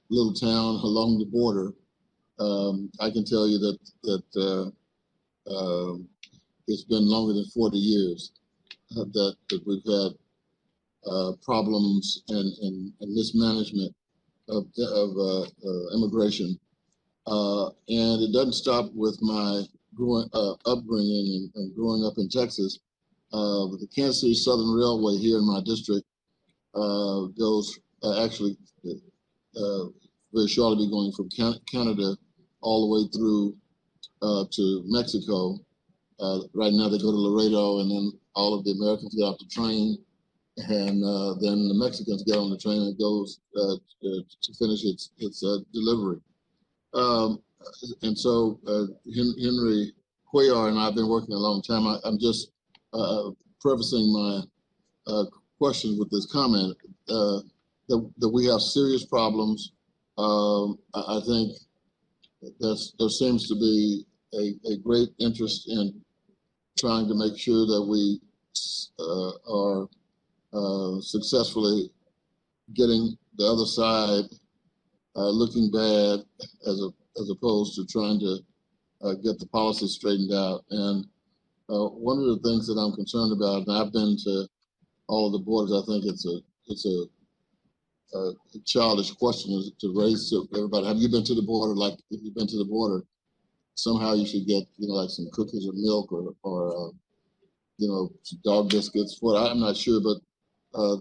little town along the border, I can tell you that it's been longer than 40 years that we've had problems and mismanagement of immigration, and it doesn't stop with my upbringing and growing up in Texas. The Kansas City Southern Railway here in my district goes actually very shortly be going from Canada all the way through to Mexico. Right now they go to Laredo, and then all of the Americans get off the train, and then the Mexicans get on the train and it goes to finish its delivery. And so Henry Cuellar and I have been working a long time. I'm just prefacing my question with this comment that we have serious problems. I think there seems to be a great interest in trying to make sure that we are successfully getting the other side looking bad as opposed to trying to get the policy straightened out. And one of the things that I'm concerned about, and I've been to all of the borders, I think it's a childish question to raise to everybody. Have you been to the border? Like, if you've been to the border, somehow you should get, like some cookies or milk or some dog biscuits. What I'm not sure, but I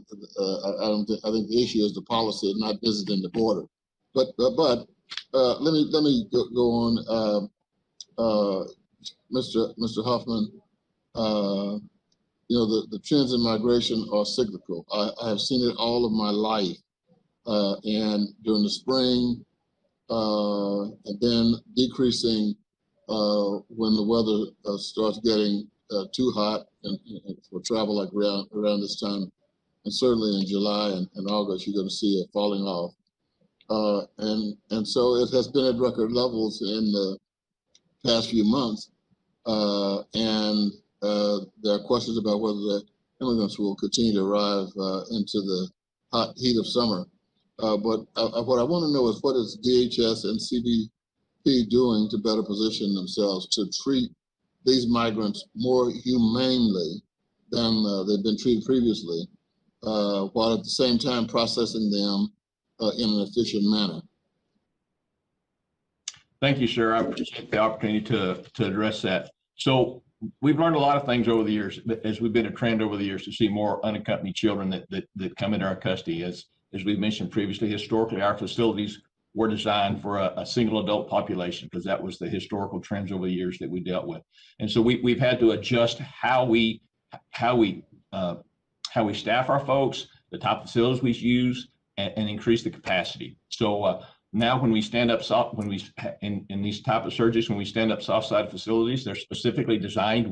think the issue is the policy and not visiting the border. But let me go on, Mr. Huffman. The trends in migration are cyclical. I have seen it all of my life. And during the spring, and then decreasing when the weather starts getting too hot and for travel, like around this time, and certainly in July and August, you're going to see it falling off. And so it has been at record levels in the past few months, and there are questions about whether the immigrants will continue to arrive into the hot heat of summer. But what I want to know is, what is DHS and CBP doing to better position themselves to treat these migrants more humanely than they've been treated previously, while at the same time processing them in an efficient manner? Thank you, sir. I appreciate the opportunity to address that. So we've learned a lot of things over the years, as we've been a trend over the years to see more unaccompanied children that come into our custody. As we've mentioned previously, historically, our facilities were designed for a single adult population, because that was the historical trends over the years that we dealt with. And so we've had to adjust how we staff our folks, the type of facilities we use, and increase the capacity. So now when we stand up in these type of surgeries, when we stand up soft side facilities, they're specifically designed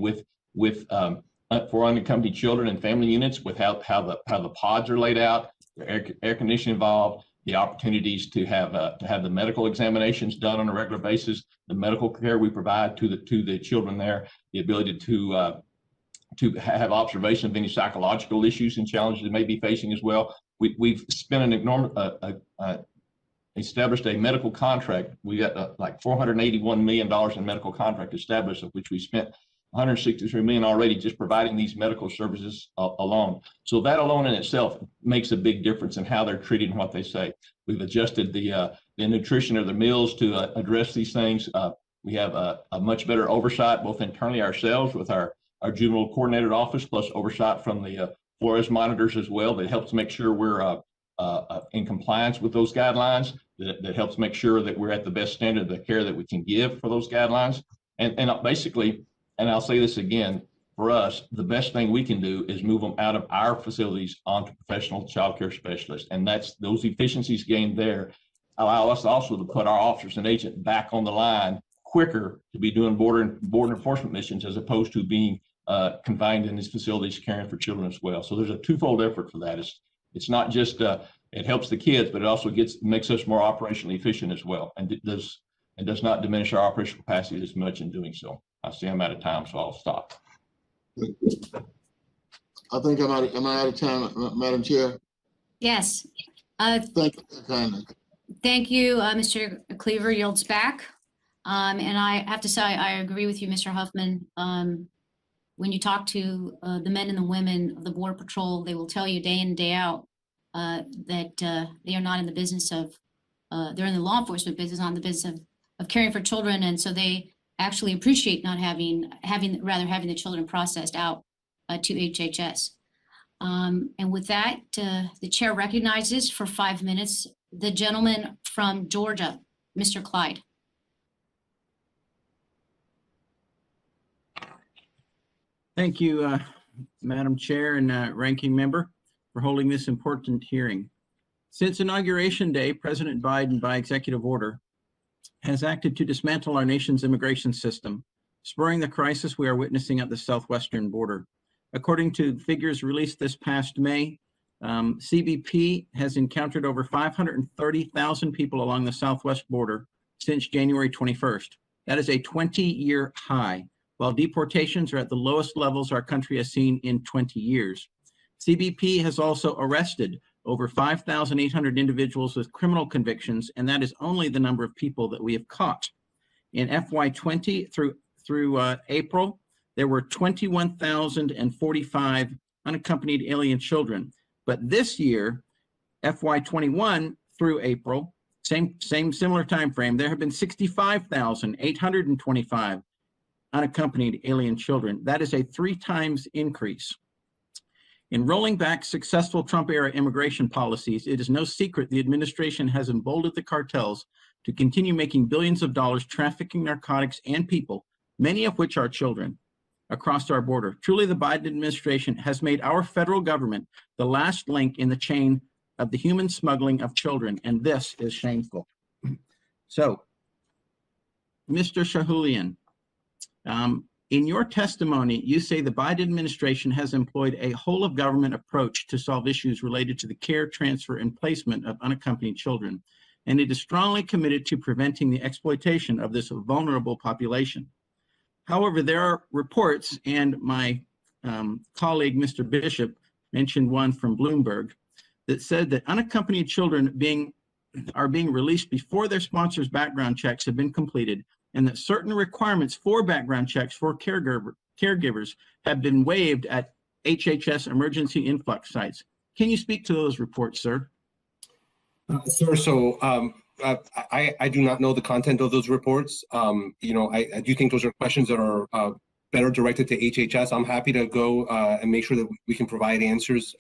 for unaccompanied children and family units, with how the pods are laid out, the air conditioning involved, the opportunities to have the medical examinations done on a regular basis, the medical care we provide to the children there, the ability to have observation of any psychological issues and challenges they may be facing as well. We've spent an enormous established a medical contract. We got like $481 million in medical contract established, of which we spent $163 million already just providing these medical services alone. So that alone in itself makes a big difference in how they're treated and what they say. We've adjusted the nutrition of the meals to address these things. We have a much better oversight, both internally ourselves with our juvenile coordinated office, plus oversight from the Flores monitors as well. That helps make sure we're in compliance with those guidelines. That helps make sure that we're at the best standard of the care that we can give for those guidelines. And basically, and I'll say this again, for us, the best thing we can do is move them out of our facilities onto professional child care specialists. And those efficiencies gained there allow us also to put our officers and agents back on the line quicker to be doing border enforcement missions, as opposed to being confined in these facilities caring for children as well. So there's a twofold effort for that. It's not just it helps the kids, but it also makes us more operationally efficient as well, and it does not diminish our operational capacity as much in doing so. I see I'm out of time, so I'll stop. I think am I out of time, Madam Chair? Yes. Thank you kindly. Thank you, Mr. Cleaver yields back. And I have to say, I agree with you, Mr. Huffman. When you talk to the men and the women of the Border Patrol, they will tell you day in and day out that they are not in the business of, they're in the law enforcement business, not in the business of caring for children. And so they actually appreciate not having the children processed out to HHS. And with that, the chair recognizes for 5 minutes the gentleman from Georgia, Mr. Clyde. Thank you, Madam Chair and Ranking Member, for holding this important hearing. Since Inauguration Day, President Biden, by executive order, has acted to dismantle our nation's immigration system, spurring the crisis we are witnessing at the southwestern border. According to figures released this past May, CBP has encountered over 530,000 people along the southwest border since January 21st. That is a 20-year high, while deportations are at the lowest levels our country has seen in 20 years. CBP has also arrested over 5,800 individuals with criminal convictions, and that is only the number of people that we have caught. In FY20 through April, there were 21,045 unaccompanied alien children. But this year, FY21 through April, similar time frame, there have been 65,825 unaccompanied alien children. That is a 3 times increase. In rolling back successful Trump-era immigration policies, it is no secret the administration has emboldened the cartels to continue making billions of dollars trafficking narcotics and people, many of which are children, across our border. Truly, the Biden administration has made our federal government the last link in the chain of the human smuggling of children, and this is shameful. So, Mr. Shahoulian, in your testimony, you say the Biden administration has employed a whole-of-government approach to solve issues related to the care, transfer, and placement of unaccompanied children, and it is strongly committed to preventing the exploitation of this vulnerable population. However, there are reports, and my colleague, Mr. Bishop, mentioned one from Bloomberg, that said that unaccompanied children are being released before their sponsors' background checks have been completed, and that certain requirements for background checks for caregivers have been waived at HHS emergency influx sites. Can you speak to those reports, sir? Sir, so I do not know the content of those reports. I do think those are questions that are better directed to HHS. I'm happy to go and make sure that we can provide answers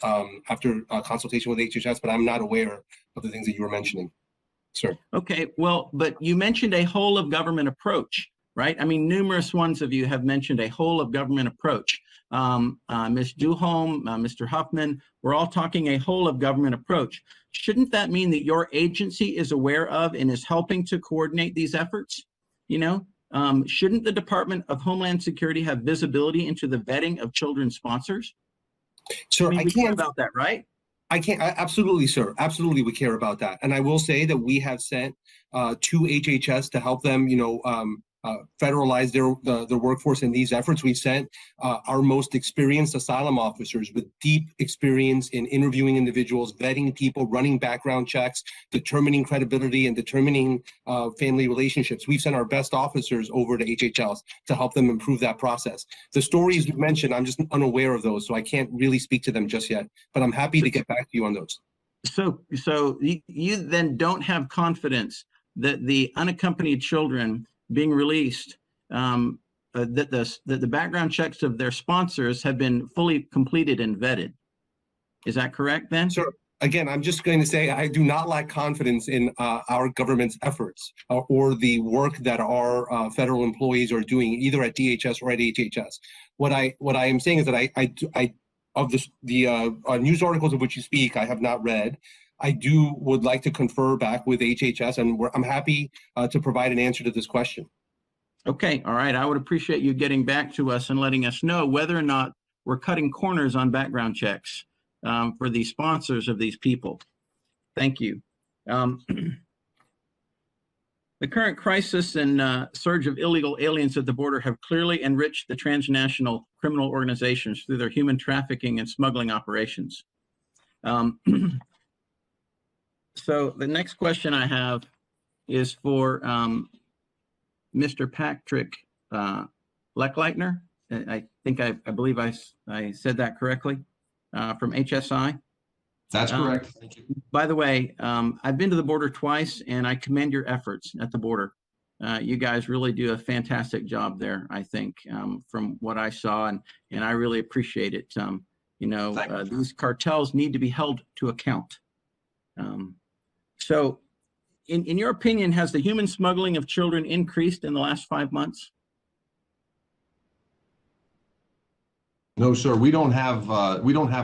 after consultation with HHS, but I'm not aware of the things that you were mentioning. Sure. Okay, well, but you mentioned a whole of government approach, right? I mean, numerous ones of you have mentioned a whole of government approach. Ms. Dueholm, Mr. Huffman, we're all talking a whole of government approach. Shouldn't that mean that your agency is aware of and is helping to coordinate these efforts? You know, shouldn't the Department of Homeland Security have visibility into the vetting of children's sponsors? Sir, I mean, we care about that, right? Absolutely, sir. Absolutely, we care about that. And I will say that we have sent to HHS to help them, federalize their workforce in these efforts. We've sent our most experienced asylum officers with deep experience in interviewing individuals, vetting people, running background checks, determining credibility, and determining family relationships. We've sent our best officers over to HHS to help them improve that process. The stories you mentioned, I'm just unaware of those, so I can't really speak to them just yet, but I'm happy to get back to you on those. So you then don't have confidence that the unaccompanied children being released, that the background checks of their sponsors have been fully completed and vetted. Is that correct then? Sure. Again, I'm just going to say I do not lack confidence in our government's efforts or the work that our federal employees are doing either at DHS or at HHS. What I am saying is that I of the news articles of which you speak, I have not read. I would like to confer back with HHS, and I'm happy to provide an answer to this question. Okay, all right. I would appreciate you getting back to us and letting us know whether or not we're cutting corners on background checks for the sponsors of these people. Thank you. The current crisis and surge of illegal aliens at the border have clearly enriched the transnational criminal organizations through their human trafficking and smuggling operations. So the next question I have is for Mr. Patrick Lechleitner. I believe I said that correctly, from HSI. That's correct. Thank you. By the way, I've been to the border twice, and I commend your efforts at the border. You guys really do a fantastic job there, I think, from what I saw, and I really appreciate it. These cartels need to be held to account. So in your opinion, has the human smuggling of children increased in the last 5 months? No, sir. We don't have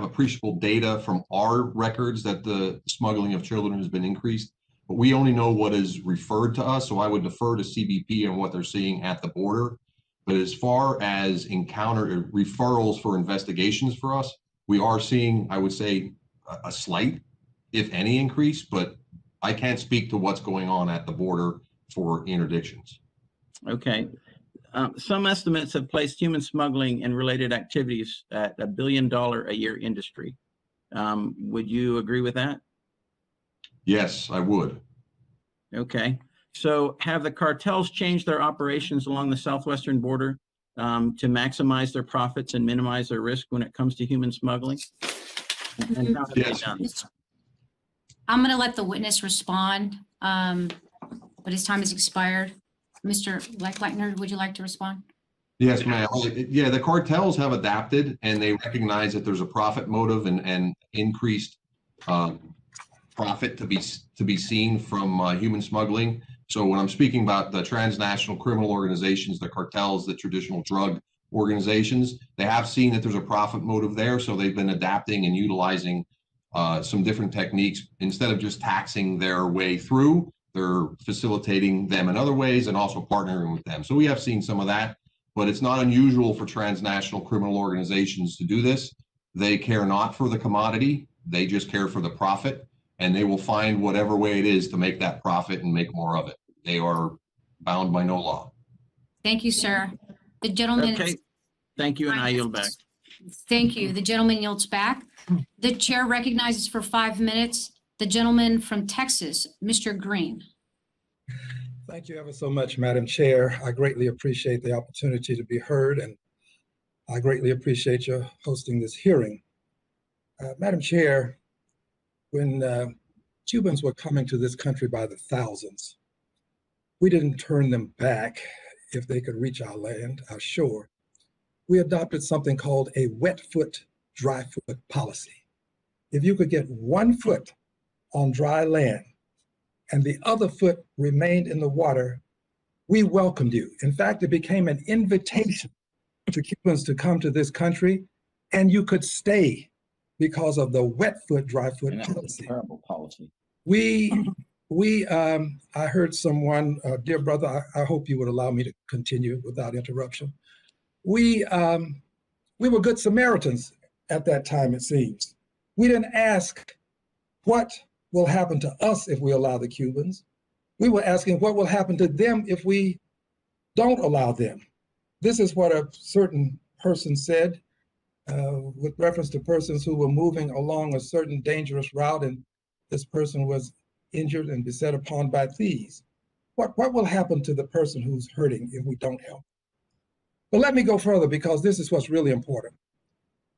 appreciable data from our records that the smuggling of children has been increased, but we only know what is referred to us. So I would defer to CBP and what they're seeing at the border. But as far as referrals for investigations for us, we are seeing, I would say, a slight, if any, increase, but I can't speak to what's going on at the border for interdictions. Okay. Some estimates have placed human smuggling and related activities at $1 billion a year industry. Would you agree with that? Yes, I would. Okay. So have the cartels changed their operations along the southwestern border to maximize their profits and minimize their risk when it comes to human smuggling? And how have they done this? I'm going to let the witness respond, but his time has expired. Mr. Lechleitner, would you like to respond? Yes, ma'am. Yeah, the cartels have adapted and they recognize that there's a profit motive and increased profit to be seen from human smuggling. So when I'm speaking about the transnational criminal organizations, the cartels, the traditional drug organizations, they have seen that there's a profit motive there. So they've been adapting and utilizing some different techniques. Instead of just taxing their way through, they're facilitating them in other ways and also partnering with them. So we have seen some of that, but it's not unusual for transnational criminal organizations to do this. They care not for the commodity, they just care for the profit, and they will find whatever way it is to make that profit and make more of it. They are bound by no law. Thank you, sir. The gentleman. Okay. Thank you, and I yield back. Thank you. The gentleman yields back. The chair recognizes for 5 minutes the gentleman from Texas, Mr. Green. Thank you ever so much, Madam Chair. I greatly appreciate the opportunity to be heard, and I greatly appreciate your hosting this hearing. Madam Chair, when Cubans were coming to this country by the thousands, we didn't turn them back if they could reach our land, our shore. We adopted something called a wet foot, dry foot policy. If you could get 1 foot on dry land and the other foot remained in the water, we welcomed you. In fact, it became an invitation to Cubans to come to this country, and you could stay because of the wet foot, dry foot policy. Terrible policy. I heard someone, dear brother, I hope you would allow me to continue without interruption. We were good Samaritans at that time, it seems. We didn't ask what will happen to us if we allow the Cubans. We were asking what will happen to them if we don't allow them. This is what a certain person said with reference to persons who were moving along a certain dangerous route, and this person was injured and beset upon by thieves. What will happen to the person who's hurting if we don't help? But let me go further, because this is what's really important.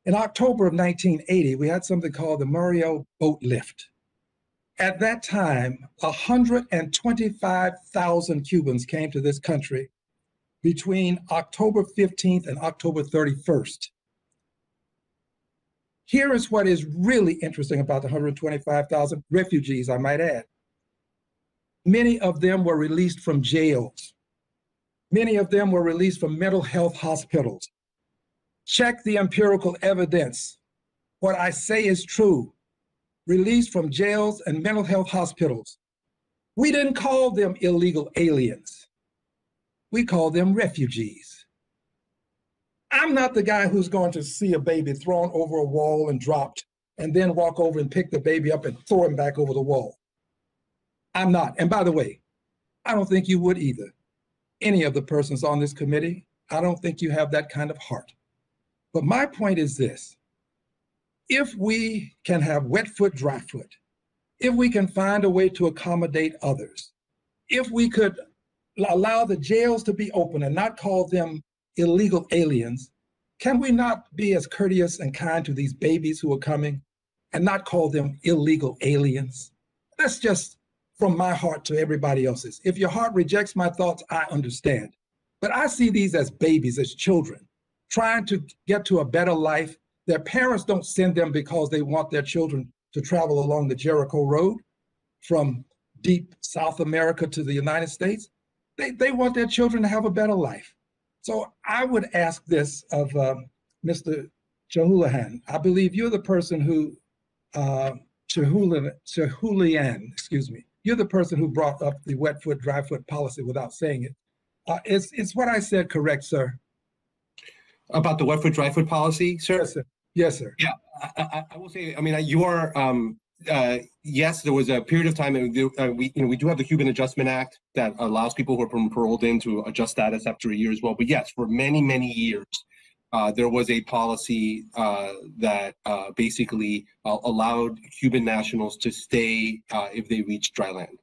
In October of 1980, we had something called the Murillo Boat Lift. At that time, 125,000 Cubans came to this country between October 15th and October 31st. Here is what is really interesting about the 125,000 refugees, I might add. Many of them were released from jails. Many of them were released from mental health hospitals. Check the empirical evidence. What I say is true. Released from jails and mental health hospitals. We didn't call them illegal aliens. We called them refugees. I'm not the guy who's going to see a baby thrown over a wall and dropped and then walk over and pick the baby up and throw him back over the wall. I'm not. And by the way, I don't think you would either. Any of the persons on this committee, I don't think you have that kind of heart. But my point is this: if we can have wet foot, dry foot, if we can find a way to accommodate others, if we could allow the jails to be open and not call them illegal aliens, can we not be as courteous and kind to these babies who are coming and not call them illegal aliens? That's just from my heart to everybody else's. If your heart rejects my thoughts, I understand. But I see these as babies, as children, trying to get to a better life. Their parents don't send them because they want their children to travel along the Jericho Road from deep South America to the United States. They want their children to have a better life. So I would ask this of Mr. Shahoulian. I believe you're the person who, Shahoulian, excuse me. You're the person who brought up the wet foot, dry foot policy without saying it. Is what I said correct, sir? About the wet foot, dry foot policy, sir? Yes, sir. Yes, sir. Yeah, I will say, I mean, you are, yes, there was a period of time, we do have the Cuban Adjustment Act that allows people who are paroled in to adjust status after a year as well. But yes, for many, many years, there was a policy that basically allowed Cuban nationals to stay if they reached dry land.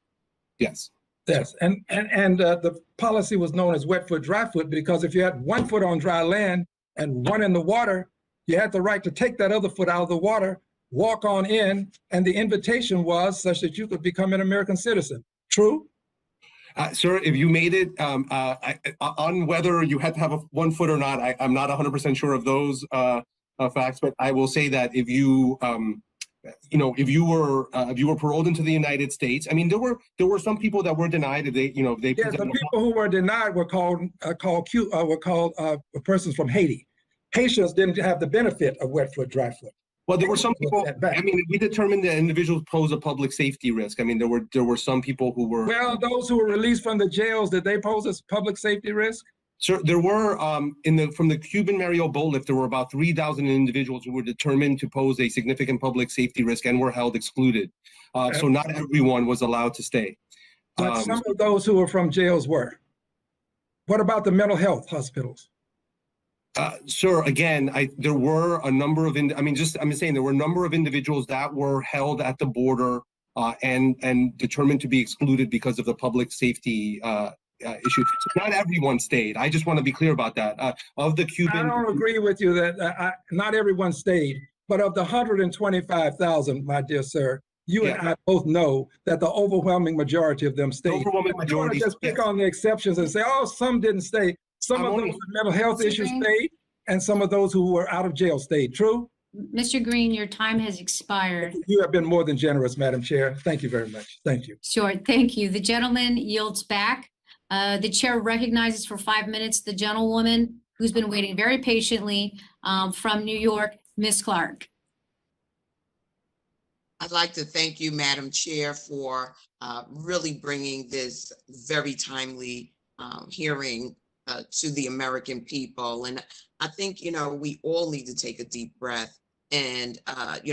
Yes. Yes, and the policy was known as wet foot, dry foot, because if you had 1 foot on dry land and 1 in the water, you had the right to take that other foot out of the water, walk on in, and the invitation was such that you could become an American citizen. True? Sir, if you made it, on whether you had to have a 1 foot or not, I'm not 100% sure of those facts, but I will say that if you, if you were paroled into the United States, I mean, there were some people that were denied if they, Yes, the people who were denied were called persons from Haiti. Haitians didn't have the benefit of wet foot, dry foot. Well, there were some people, I mean, we determined that individuals pose a public safety risk. I mean, there were some people who were. Well, those who were released from the jails, did they pose a public safety risk? Sir, there were, from the Cuban Murillo Boat Lift, there were about 3,000 individuals who were determined to pose a significant public safety risk and were held excluded. So not everyone was allowed to stay. But some of those who were from jails were. What about the mental health hospitals? Sir, again, there were a number of, I'm just saying there were a number of individuals that were held at the border and determined to be excluded because of the public safety issue. So not everyone stayed. I just want to be clear about that. Of the Cuban, I don't agree with you that not everyone stayed, but of the 125,000, my dear sir, you and I both know that the overwhelming majority of them stayed. Overwhelming majority. You just pick on the exceptions and say, oh, some didn't stay. Some of those with mental health issues stayed, and some of those who were out of jail stayed. True? Mr. Green, your time has expired. You have been more than generous, Madam Chair. Thank you very much. Thank you. Sure, thank you. The gentleman yields back. The chair recognizes for 5 minutes the gentlewoman who's been waiting very patiently from New York, Ms. Clark. I'd like to thank you, Madam Chair, for really bringing this very timely hearing to the American people. And I think, we all need to take a deep breath and,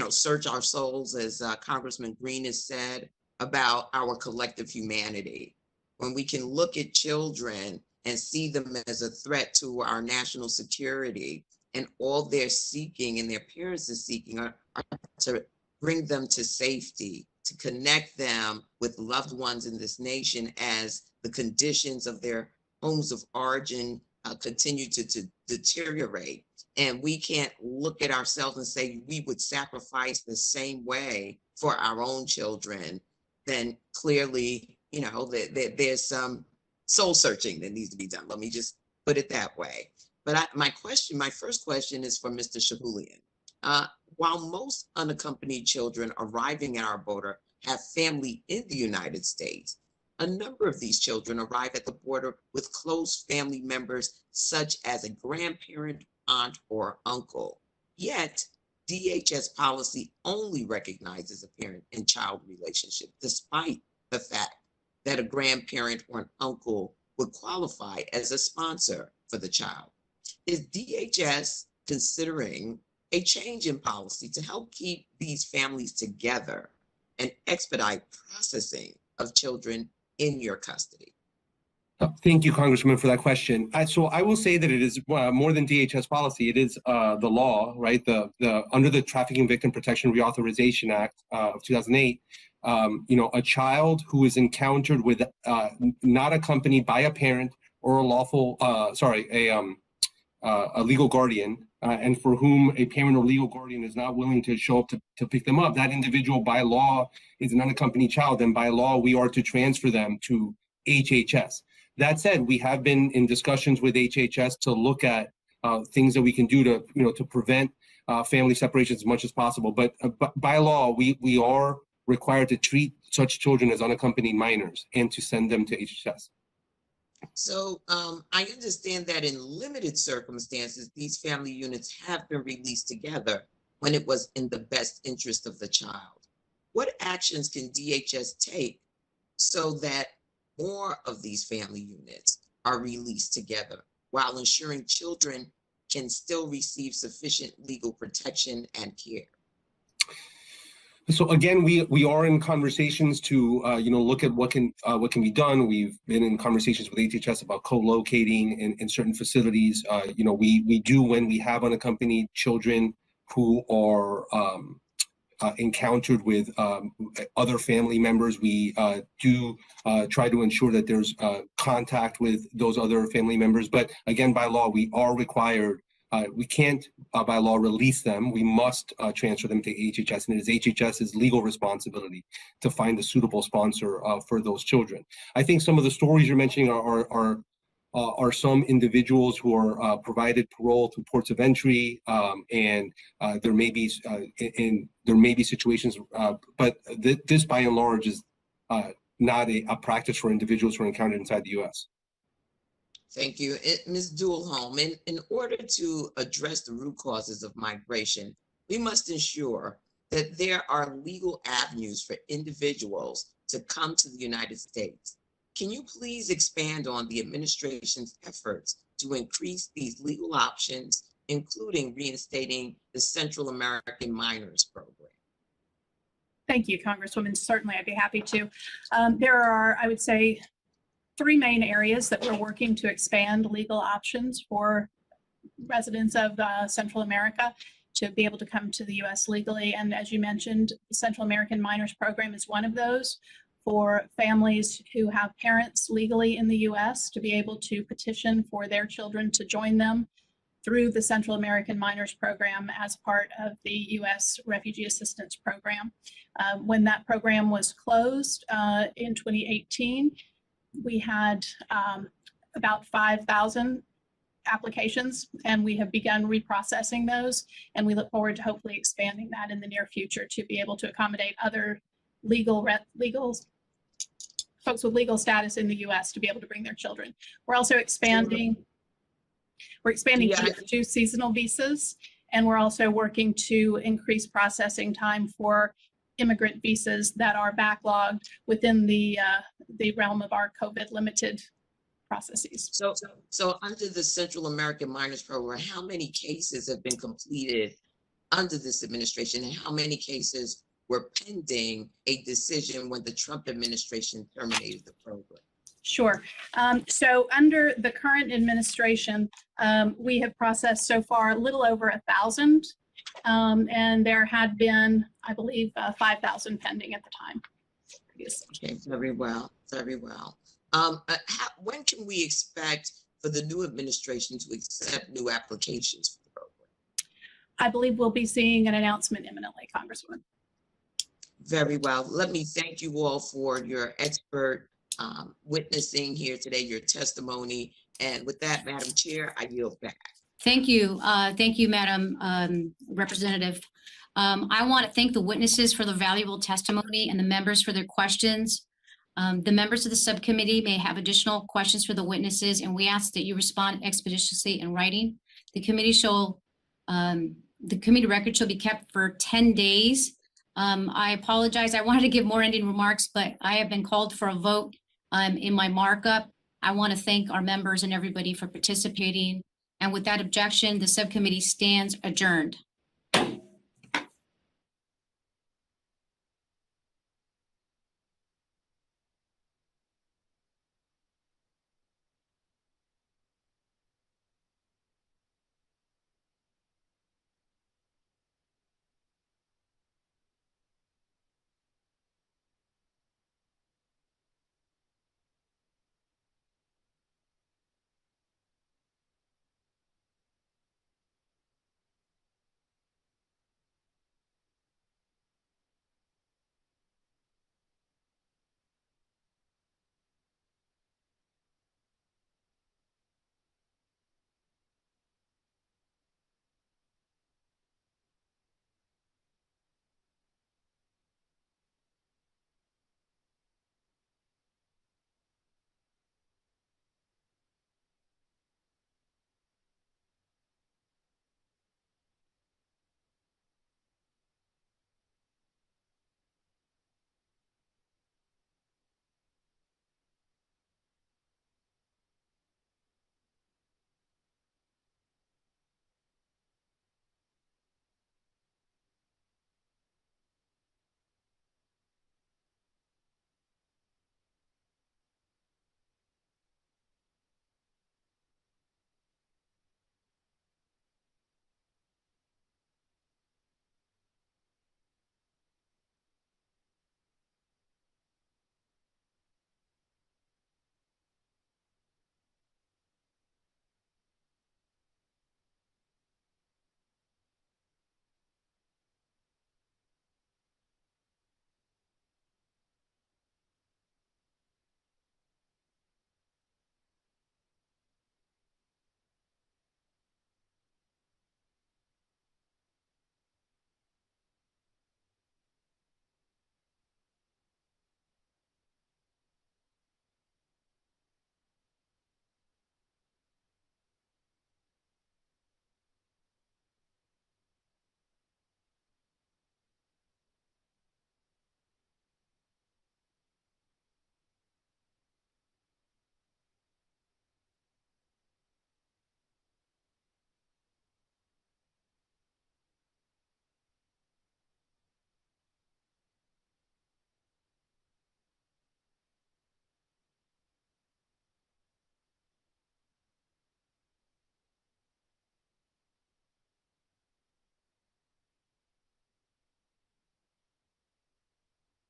search our souls, as Congressman Green has said, about our collective humanity. When we can look at children and see them as a threat to our national security, and all they're seeking and their parents are seeking are to bring them to safety, to connect them with loved ones in this nation as the conditions of their homes of origin continue to deteriorate. And we can't look at ourselves and say we would sacrifice the same way for our own children. Then clearly, there's some soul searching that needs to be done. Let me just put it that way. But my first question is for Mr. Shahoulian. While most unaccompanied children arriving at our border have family in the United States, a number of these children arrive at the border with close family members, such as a grandparent, aunt, or uncle. Yet, DHS policy only recognizes a parent and child relationship, despite the fact that a grandparent or an uncle would qualify as a sponsor for the child. Is DHS considering a change in policy to help keep these families together and expedite processing of children in your custody? Thank you, Congressman, for that question. So I will say that it is more than DHS policy. It is the law, right? Under the Trafficking Victim Protection Reauthorization Act of 2008, a child who is encountered with not accompanied by a parent or a legal guardian, and for whom a parent or legal guardian is not willing to show up to pick them up, that individual by law is an unaccompanied child, and by law we are to transfer them to HHS. That said, we have been in discussions with HHS to look at things that we can do to prevent family separations as much as possible. But by law, we are required to treat such children as unaccompanied minors and to send them to HHS. So I understand that in limited circumstances, these family units have been released together when it was in the best interest of the child. What actions can DHS take so that more of these family units are released together while ensuring children can still receive sufficient legal protection and care? So again, we are in conversations to look at what can be done. We've been in conversations with HHS about co-locating in certain facilities. We do, when we have unaccompanied children who are encountered with other family members, we do try to ensure that there's contact with those other family members. But again, by law, we are required. We can't, by law, release them. We must transfer them to HHS, and it is HHS's legal responsibility to find a suitable sponsor for those children. I think some of the stories you're mentioning are some individuals who are provided parole through ports of entry, and there may be situations, but this, by and large, is not a practice for individuals who are encountered inside the U.S. Thank you. Ms. Dueholm, in order to address the root causes of migration, we must ensure that there are legal avenues for individuals to come to the United States. Can you please expand on the administration's efforts to increase these legal options, including reinstating the Central American Minors Program? Thank you, Congresswoman. Certainly, I'd be happy to. There are, I would say, 3 main areas that we're working to expand legal options for residents of Central America to be able to come to the U.S. legally. And as you mentioned, the Central American Minors Program is one of those for families who have parents legally in the U.S. to be able to petition for their children to join them through the Central American Minors Program as part of the U.S. Refugee Assistance Program. When that program was closed in 2018, we had about 5,000 applications, and we have begun reprocessing those. And we look forward to hopefully expanding that in the near future to be able to accommodate other folks with legal status in the U.S. to be able to bring their children. We're also expanding. We're expanding to seasonal visas, and we're also working to increase processing time for immigrant visas that are backlogged within the realm of our COVID limited processes. So under the Central American Minors Program, how many cases have been completed under this administration, and how many cases were pending a decision when the Trump administration terminated the program? Sure. So under the current administration, we have processed so far a little over 1,000, and there had been, I believe, 5,000 pending at the time. Okay, very well, very well. When can we expect for the new administration to accept new applications for the program? I believe we'll be seeing an announcement imminently, Congresswoman. Very well. Let me thank you all for your expert witnessing here today, your testimony. And with that, Madam Chair, I yield back. Thank you. Thank you, Madam Representative. I want to thank the witnesses for the valuable testimony and the members for their questions. The members of the subcommittee may have additional questions for the witnesses, and we ask that you respond expeditiously in writing. The committee record shall be kept for 10 days. I apologize. I wanted to give more ending remarks, but I have been called for a vote in my markup. I want to thank our members and everybody for participating. And with that objection, the subcommittee stands adjourned.